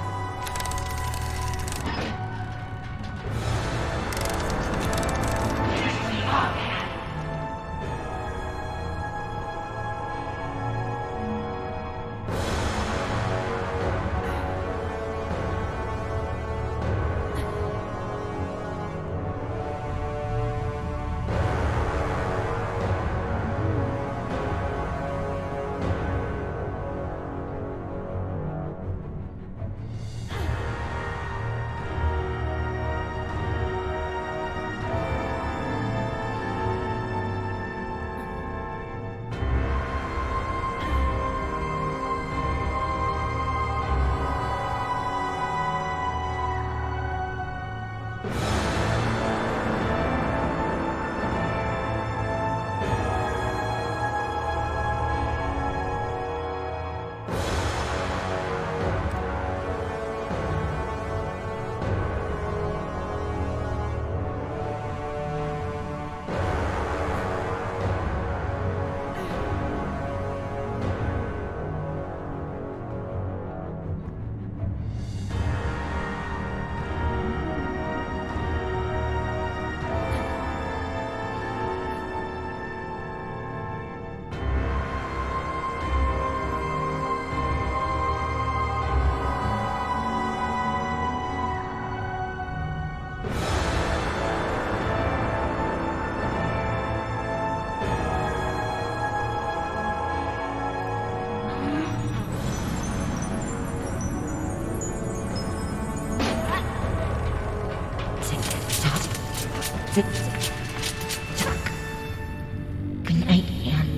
Good night, Anne.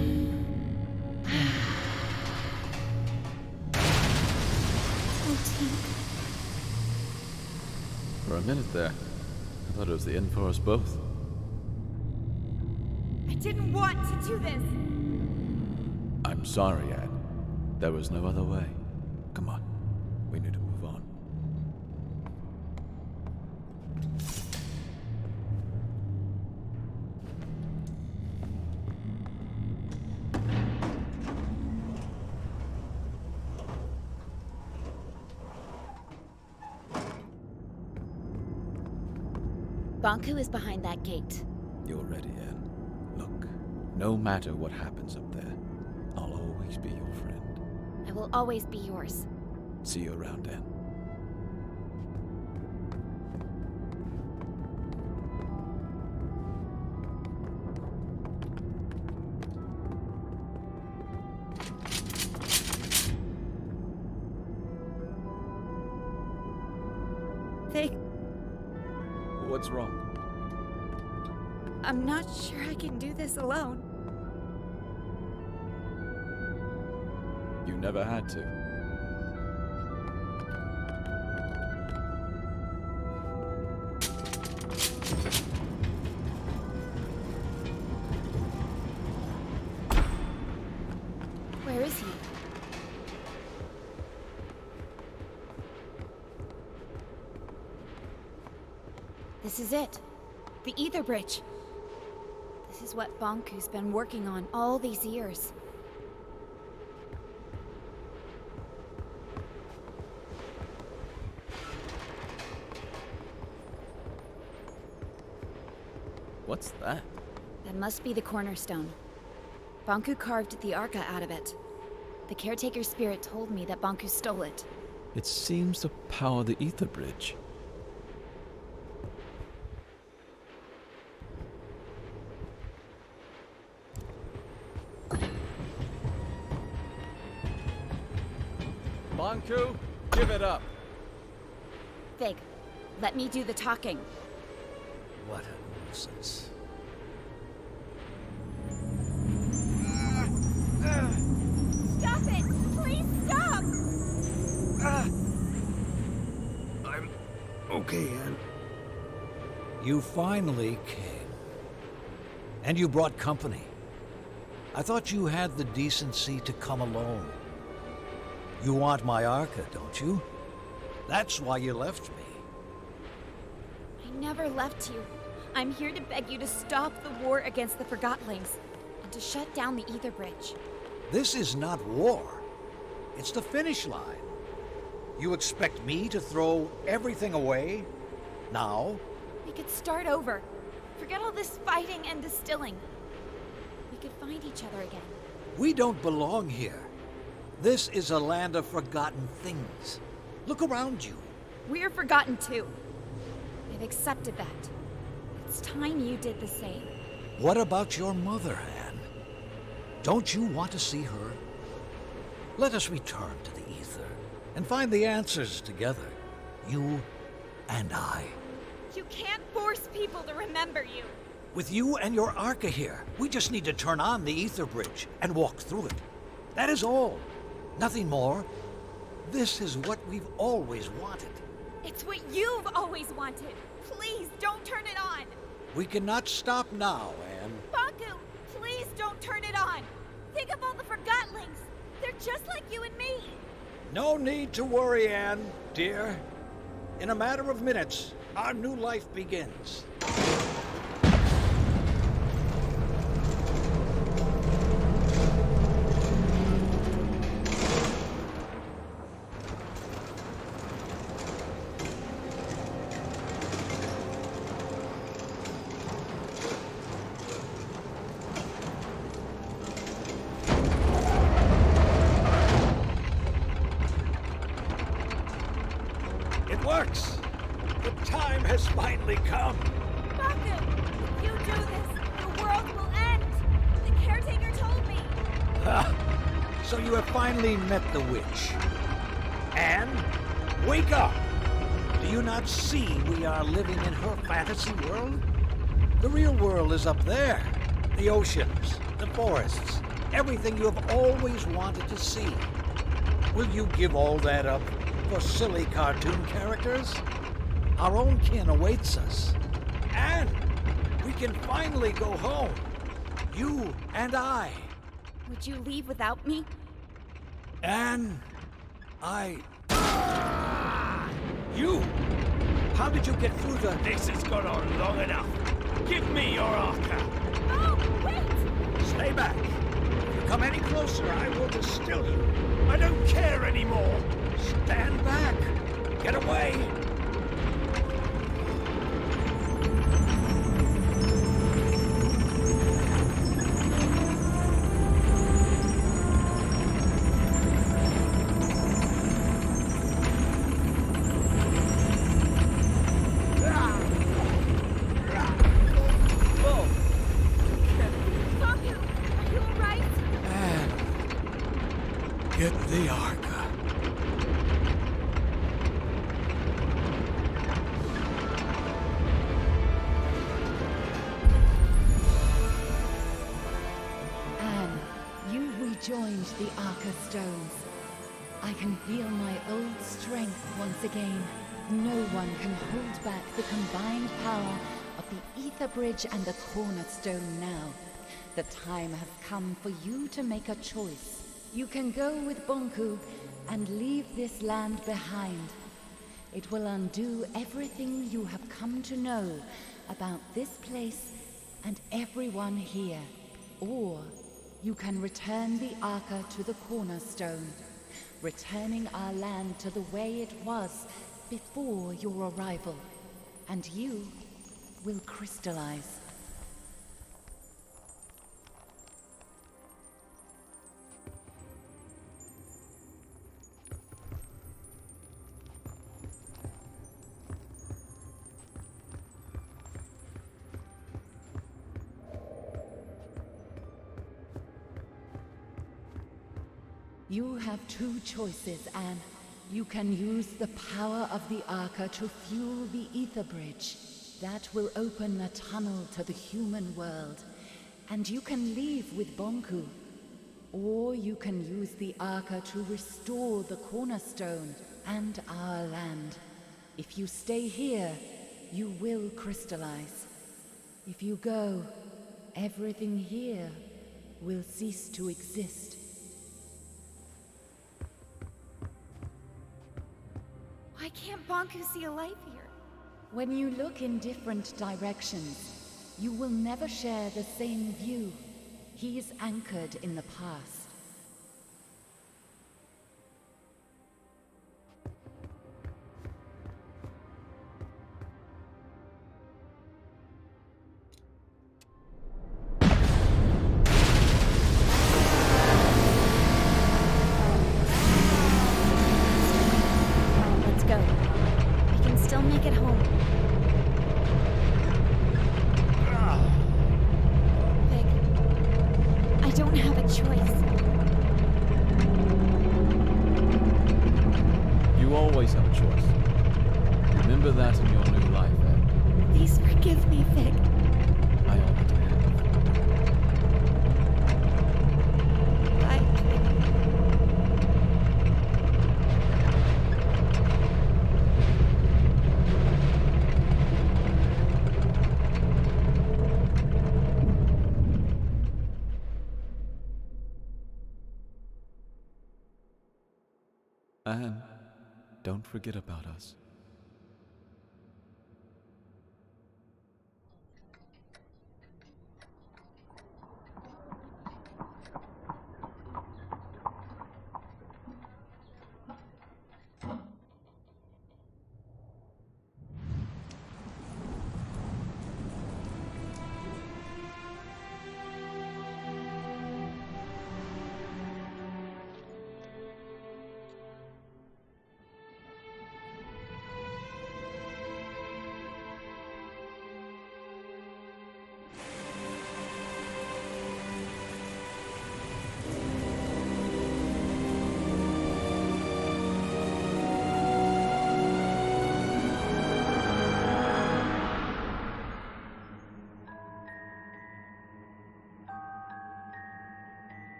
minute there, I thought it was the end for us both. I didn't want to do this! I'm sorry, Anne. There was no other way. Come on. We need to move on. Banku is behind that gate. You're ready, Anne. Look, no matter what happens up there, I'll always be your friend. I will always be yours. See you around, Anne. What's wrong? I'm not sure I can do this alone. You never had to. Where is he? This is it. The Ether Bridge. This is what Banku's been working on all these years. What's that? That must be the cornerstone. Banku carved the Arca out of it. The caretaker spirit told me that Banku stole it. It seems to power the Ether Bridge. Banku, give it up. Fig, let me do the talking. What a nuisance. Stop it! Please stop! I'm okay, Anne. You finally came. And you brought company. I thought you had the decency to come alone. You want my Arca, don't you? That's why you left me. I never left you. I'm here to beg you to stop the war against the Forgottlings and to shut down the Ether Bridge. This is not war. It's the finish line. You expect me to throw everything away? Now? We could start over. Forget all this fighting and distilling. We could find each other again. We don't belong here. This is a land of forgotten things. Look around you. We're forgotten too. I've accepted that. It's time you did the same. What about your mother, Anne? Don't you want to see her? Let us return to the Ether and find the answers together. You and I. You can't force people to remember you. With you and your Arca here, we just need to turn on the Ether Bridge and walk through it. That is all. Nothing more. This is what we've always wanted. It's what you've always wanted. Please don't turn it on. We cannot stop now, Anne. Banku, please don't turn it on. Think of all the Forgottlings. They're just like you and me. No need to worry, Anne, dear. In a matter of minutes, our new life begins. It works! The time has finally come! Banku, if you do this, the world will end. The caretaker told me. So you have finally met the witch. Anne, wake up! Do you not see we are living in her fantasy world? The real world is up there. The oceans, the forests, everything you have always wanted to see. Will you give all that up for silly cartoon characters? Our own kin awaits us. And we can finally go home. You and I. Would you leave without me? And You! How did you get through the... This has gone on long enough. Give me your Arca. Oh, wait! Stay back. If you come any closer, I will distill you. I don't care anymore. Stand back. Get away. Get the Arca. Anne, you rejoined the Arca Stones. I can feel my old strength once again. No one can hold back the combined power of the Ether Bridge and the Cornerstone now. The time has come for you to make a choice. You can go with Bonku and leave this land behind. It will undo everything you have come to know about this place and everyone here. Or you can return the Arca to the Cornerstone, returning our land to the way it was before your arrival. And you will crystallize. You have two choices, Anne. You can use the power of the Arca to fuel the Ether Bridge. That will open a tunnel to the human world. And you can leave with Bonku. Or you can use the Arca to restore the Cornerstone and our land. If you stay here, you will crystallize. If you go, everything here will cease to exist. Why can't Bonku see a life here? When you look in different directions, you will never share the same view. He is anchored in the past. Let's go. We can still make it home. Vic, I don't have a choice. You always have a choice. Remember that in your new life, Ed. Please forgive me, Vic. I already have. Bye, Vic. And don't forget about us.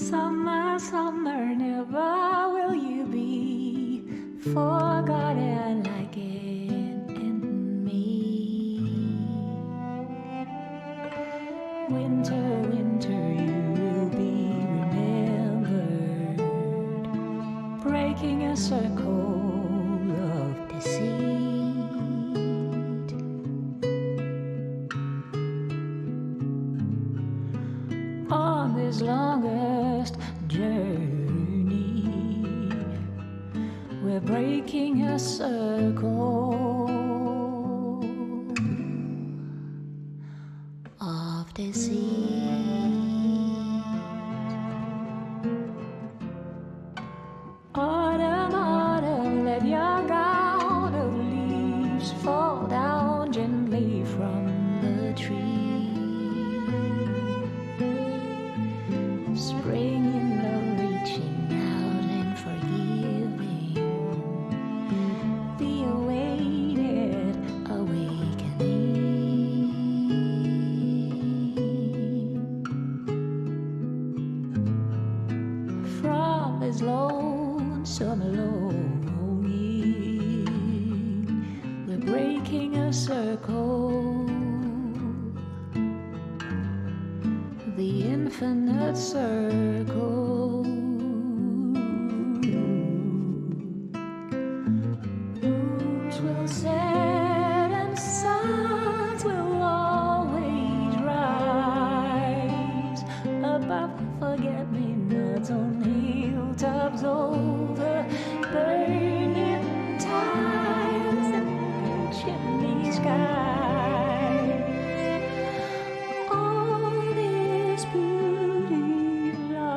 Summer, summer, never will you be forgotten like in me. Winter, winter, you will be remembered, breaking a circle of deceit. On this longest journey, we're breaking a circle of deceit. Autumn, autumn, let your gown of leaves fall down gently from the tree. Spring in love, reaching out and forgiving the awaited awakening. From this lonesome longing, we're breaking a circle, the infinite circle. Moons will set and suns will always rise above forget-me-nots on hilltops over burning tiles and chimney skies. All this beauty lies.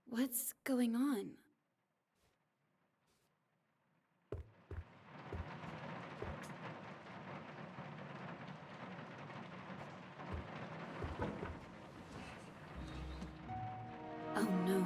What's going on? Oh no.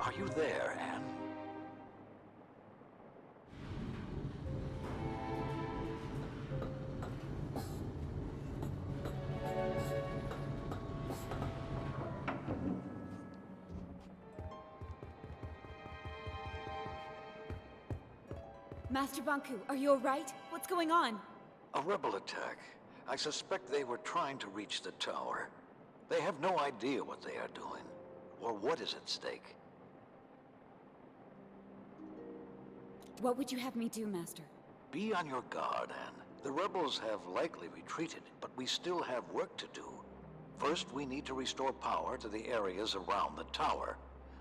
Are you there, Anne? Master Banku, are you alright? What's going on? A rebel attack. I suspect they were trying to reach the tower. They have no idea what they are doing, or what is at stake. What would you have me do, Master? Be on your guard, Anne. The rebels have likely retreated, but we still have work to do. First, we need to restore power to the areas around the tower.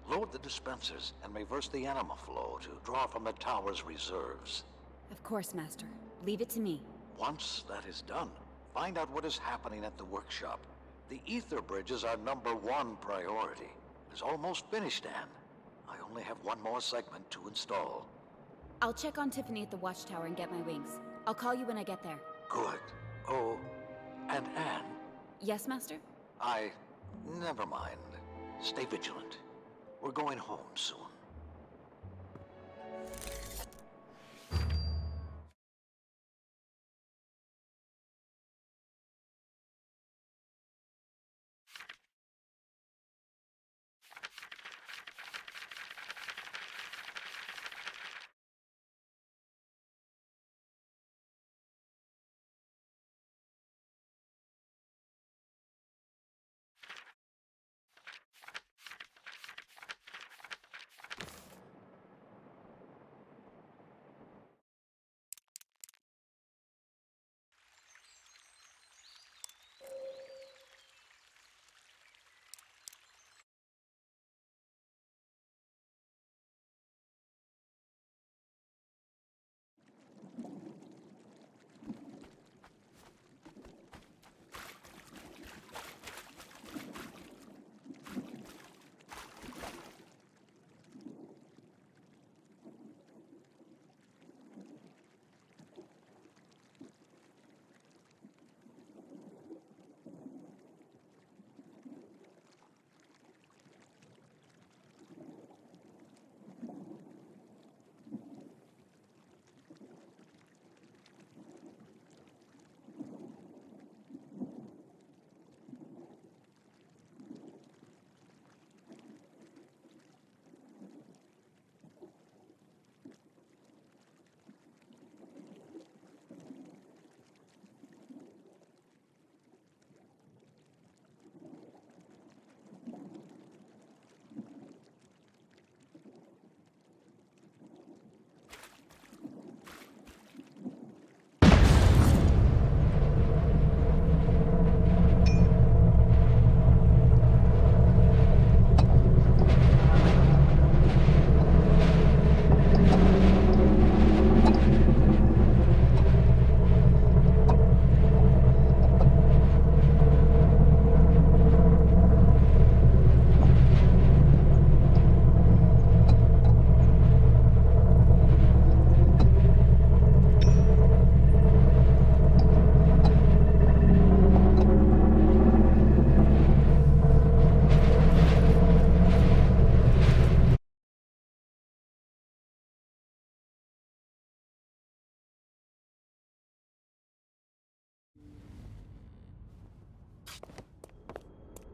Load the dispensers and reverse the animal flow to draw from the tower's reserves. Of course, Master. Leave it to me. Once that is done, find out what is happening at the workshop. The ether bridge is our #1 priority. It's almost finished, Anne. I only have one more segment to install. I'll check on Tiffany at the watchtower and get my wings. I'll call you when I get there. Good. Oh, and Anne, Yes, Master? never mind. Stay vigilant. We're going home soon.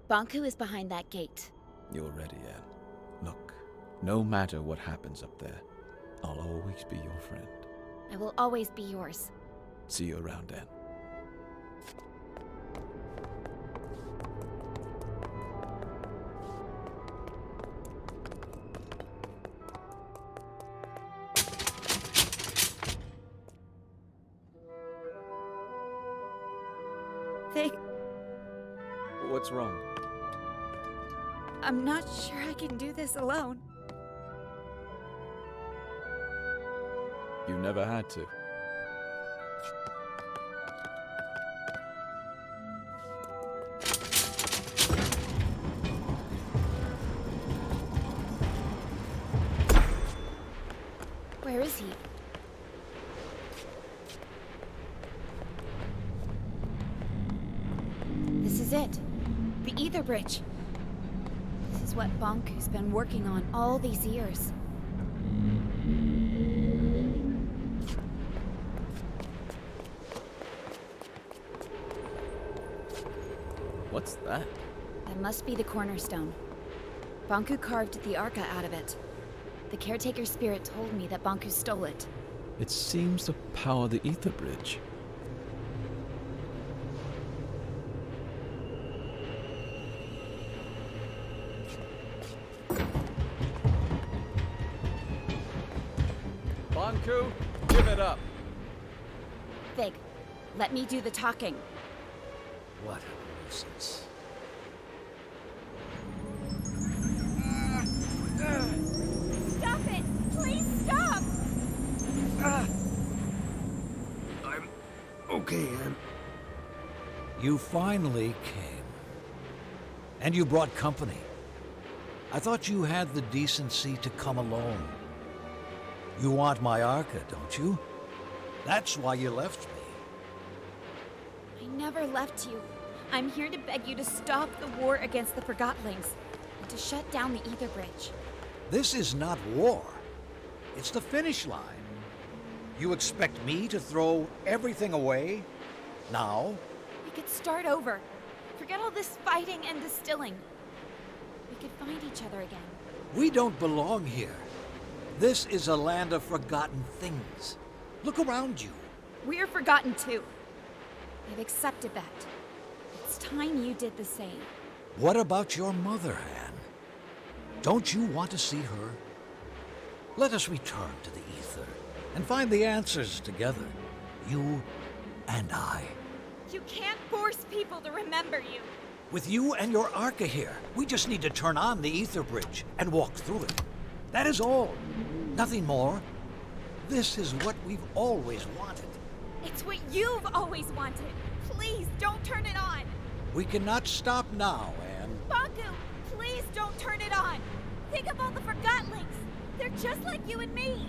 Banku is behind that gate. You're ready, Anne. Look, no matter what happens up there, I'll always be your friend. I will always be yours. See you around, Anne. What's wrong? I'm not sure I can do this alone. You never had to. Where is he? This is it. The ether bridge. This is what Banku's been working on all these years. What's that? That must be the cornerstone. Banku carved the Arca out of it. The caretaker spirit told me that Banku stole it. It seems to power the ether bridge. Banku, give it up. Fig, let me do the talking. What a nuisance. Stop it! Please stop! I'm okay, Anne. You finally came. And you brought company. I thought you had the decency to come alone. You want my Arca, don't you? That's why you left me. I never left you. I'm here to beg you to stop the war against the Forgottlings and to shut down the ether bridge. This is not war. It's the finish line. You expect me to throw everything away? Now? We could start over. Forget all this fighting and distilling. We could find each other again. We don't belong here. This is a land of forgotten things. Look around you. We're forgotten too. I've accepted that. It's time you did the same. What about your mother, Anne? Don't you want to see her? Let us return to the ether and find the answers together. You and I. You can't force people to remember you. With you and your Arca here, we just need to turn on the ether bridge and walk through it. That is all. Nothing more. This is what we've always wanted. It's what you've always wanted. Please don't turn it on. We cannot stop now, Anne. Banku, please don't turn it on. Think of all the Forgottlings. They're just like you and me.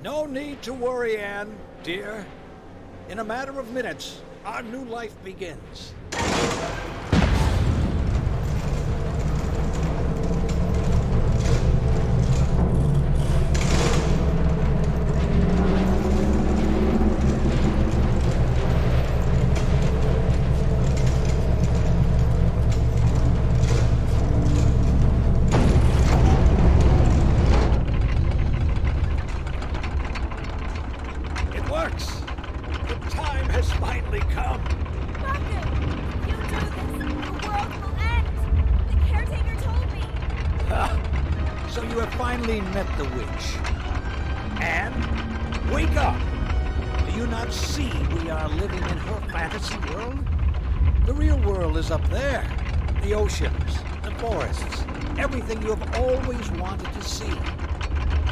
No need to worry, Anne, dear. In a matter of minutes, our new life begins. Met the witch. Anne, wake up! Do you not see we are living in her fantasy world? The real world is up there. The oceans, the forests, everything you have always wanted to see.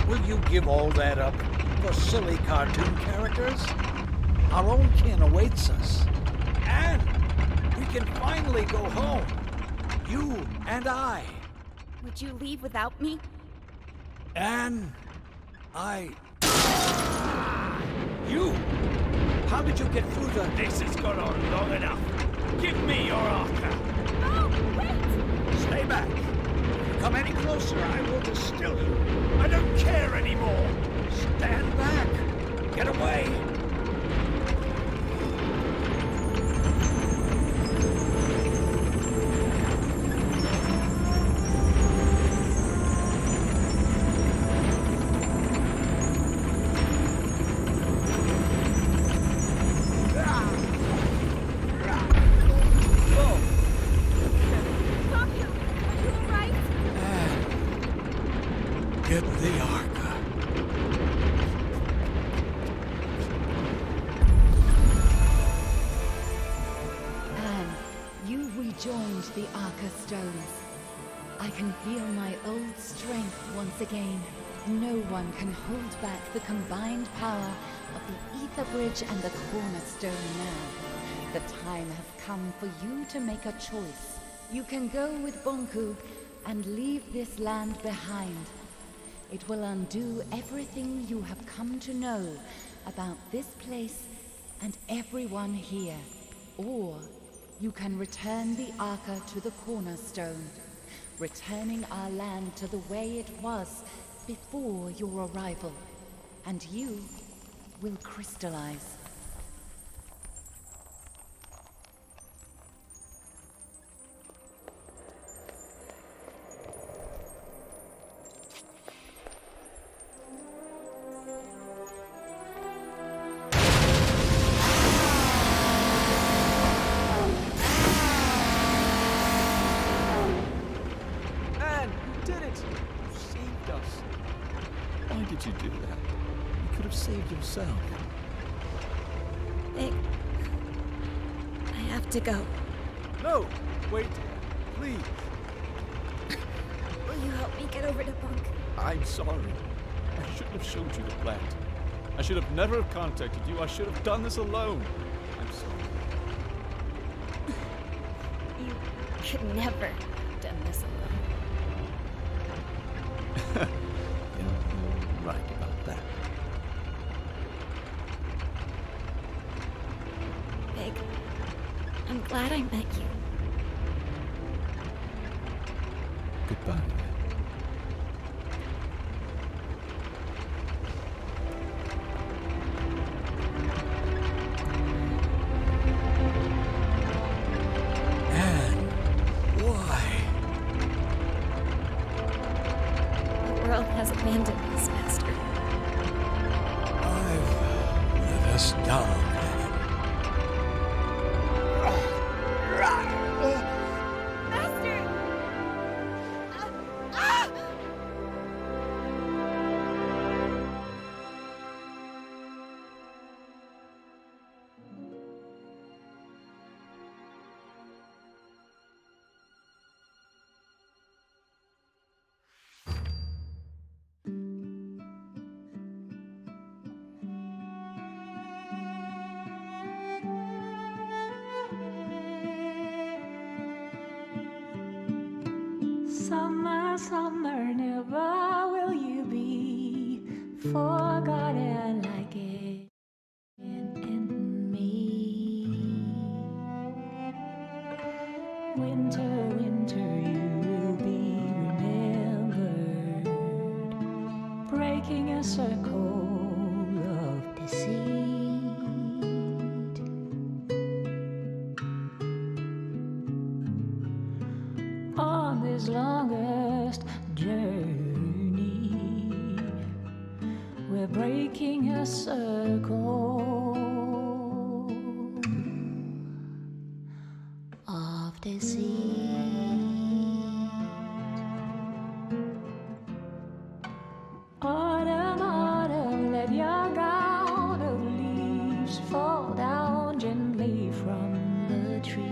Will you give all that up for silly cartoon characters? Our own kin awaits us. Anne, we can finally go home. You and I. Would you leave without me? Anne, You! How did you get through the... This has gone on long enough. Give me your Arca. No, wait! Stay back. If you come any closer, I will distill you. I don't care anymore. Stand back. Get away. Get the Arca. Anne, you rejoined the Arca stones. I can feel my old strength once again. No one can hold back the combined power of the Ether Bridge and the Cornerstone now. The time has come for you to make a choice. You can go with Banku and leave this land behind. It will undo everything you have come to know about this place and everyone here. Or you can return the Arca to the Cornerstone. returning our land to the way it was before your arrival. And you will crystallize. Anne, you did it! You saved us. Why did you do that? You could have saved yourself. Big. I have to go. No! Wait, please. Will you help me get over to Bunk? I'm sorry. I shouldn't have showed you the plant. I should have never have contacted you. I should have done this alone. I'm sorry. You could never have done this alone. You're right about that. Big. I'm glad I met you. Goodbye. The world has abandoned us, Master. I've let us down. Summer, summer, never will you be forgotten like it in me. Winter, winter, you will be remembered, breaking a circle of deceit. On this longest journey, we're breaking a circle of deceit. Autumn, autumn, let your gown of leaves fall down gently from the tree.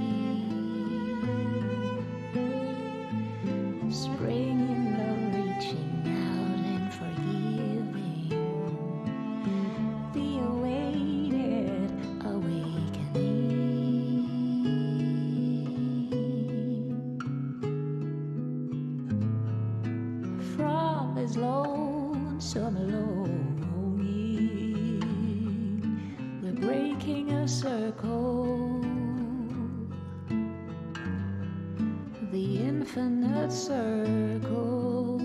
Spring in love, reaching out and forgiving the awaited awakening. From this lonesome longing, we're breaking a circle, the infinite circle.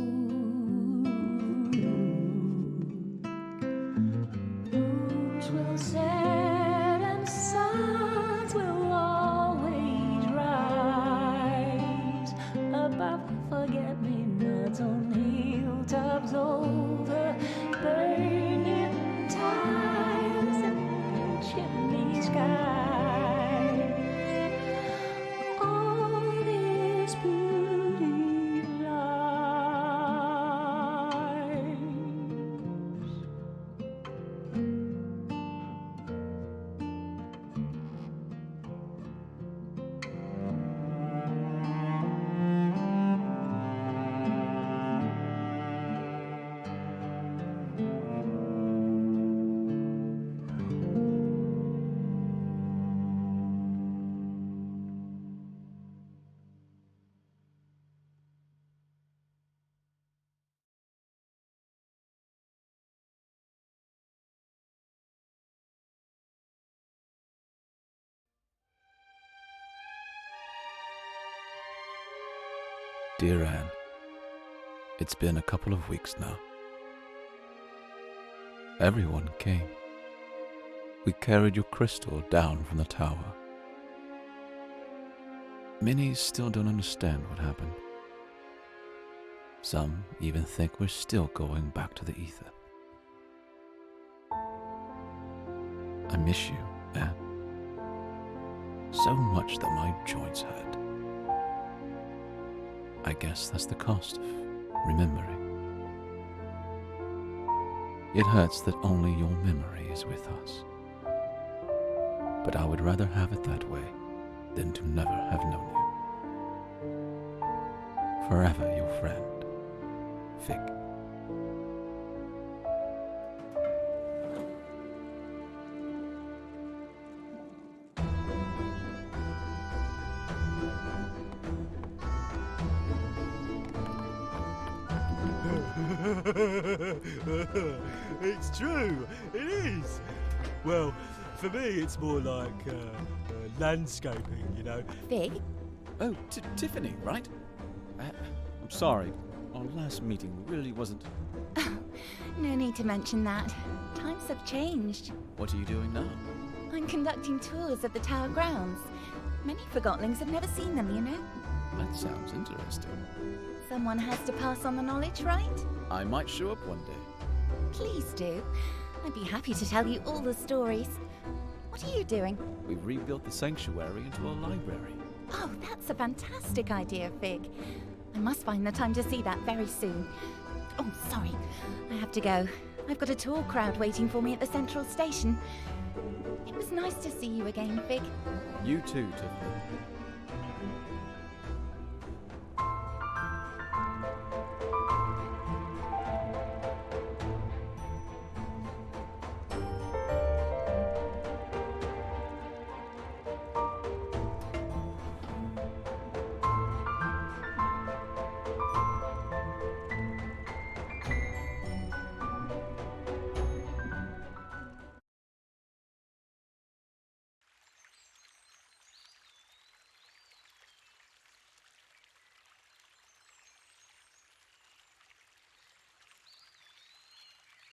Moons will set and suns will always rise above forget-me-nots on hilltops over burning tiles and chimney skies. All this beauty lies. Dear Anne, it's been a couple of weeks now. Everyone came. We carried your crystal down from the tower. Many still don't understand what happened. Some even think we're still going back to the ether. I miss you, Anne. So much that my joints hurt. I guess that's the cost of remembering. It hurts that only your memory is with us. But I would rather have it that way than to never have known you. Forever your friend, Fig. It's true, it is. Well, for me, it's more like landscaping, you know. Fig? Oh, Tiffany, right? I'm sorry. Our last meeting really wasn't... No need to mention that. Times have changed. What are you doing now? I'm conducting tours of the tower grounds. Many Forgottlings have never seen them, you know. That sounds interesting. Someone has to pass on the knowledge, right? I might show up one day. Please do. I'd be happy to tell you all the stories. What are you doing? We've rebuilt the sanctuary into a library. Oh, that's a fantastic idea, Fig. I must find the time to see that very soon. Oh, sorry. I have to go. I've got a tour crowd waiting for me at the central station. It was nice to see you again, Fig. You too, Tiffany.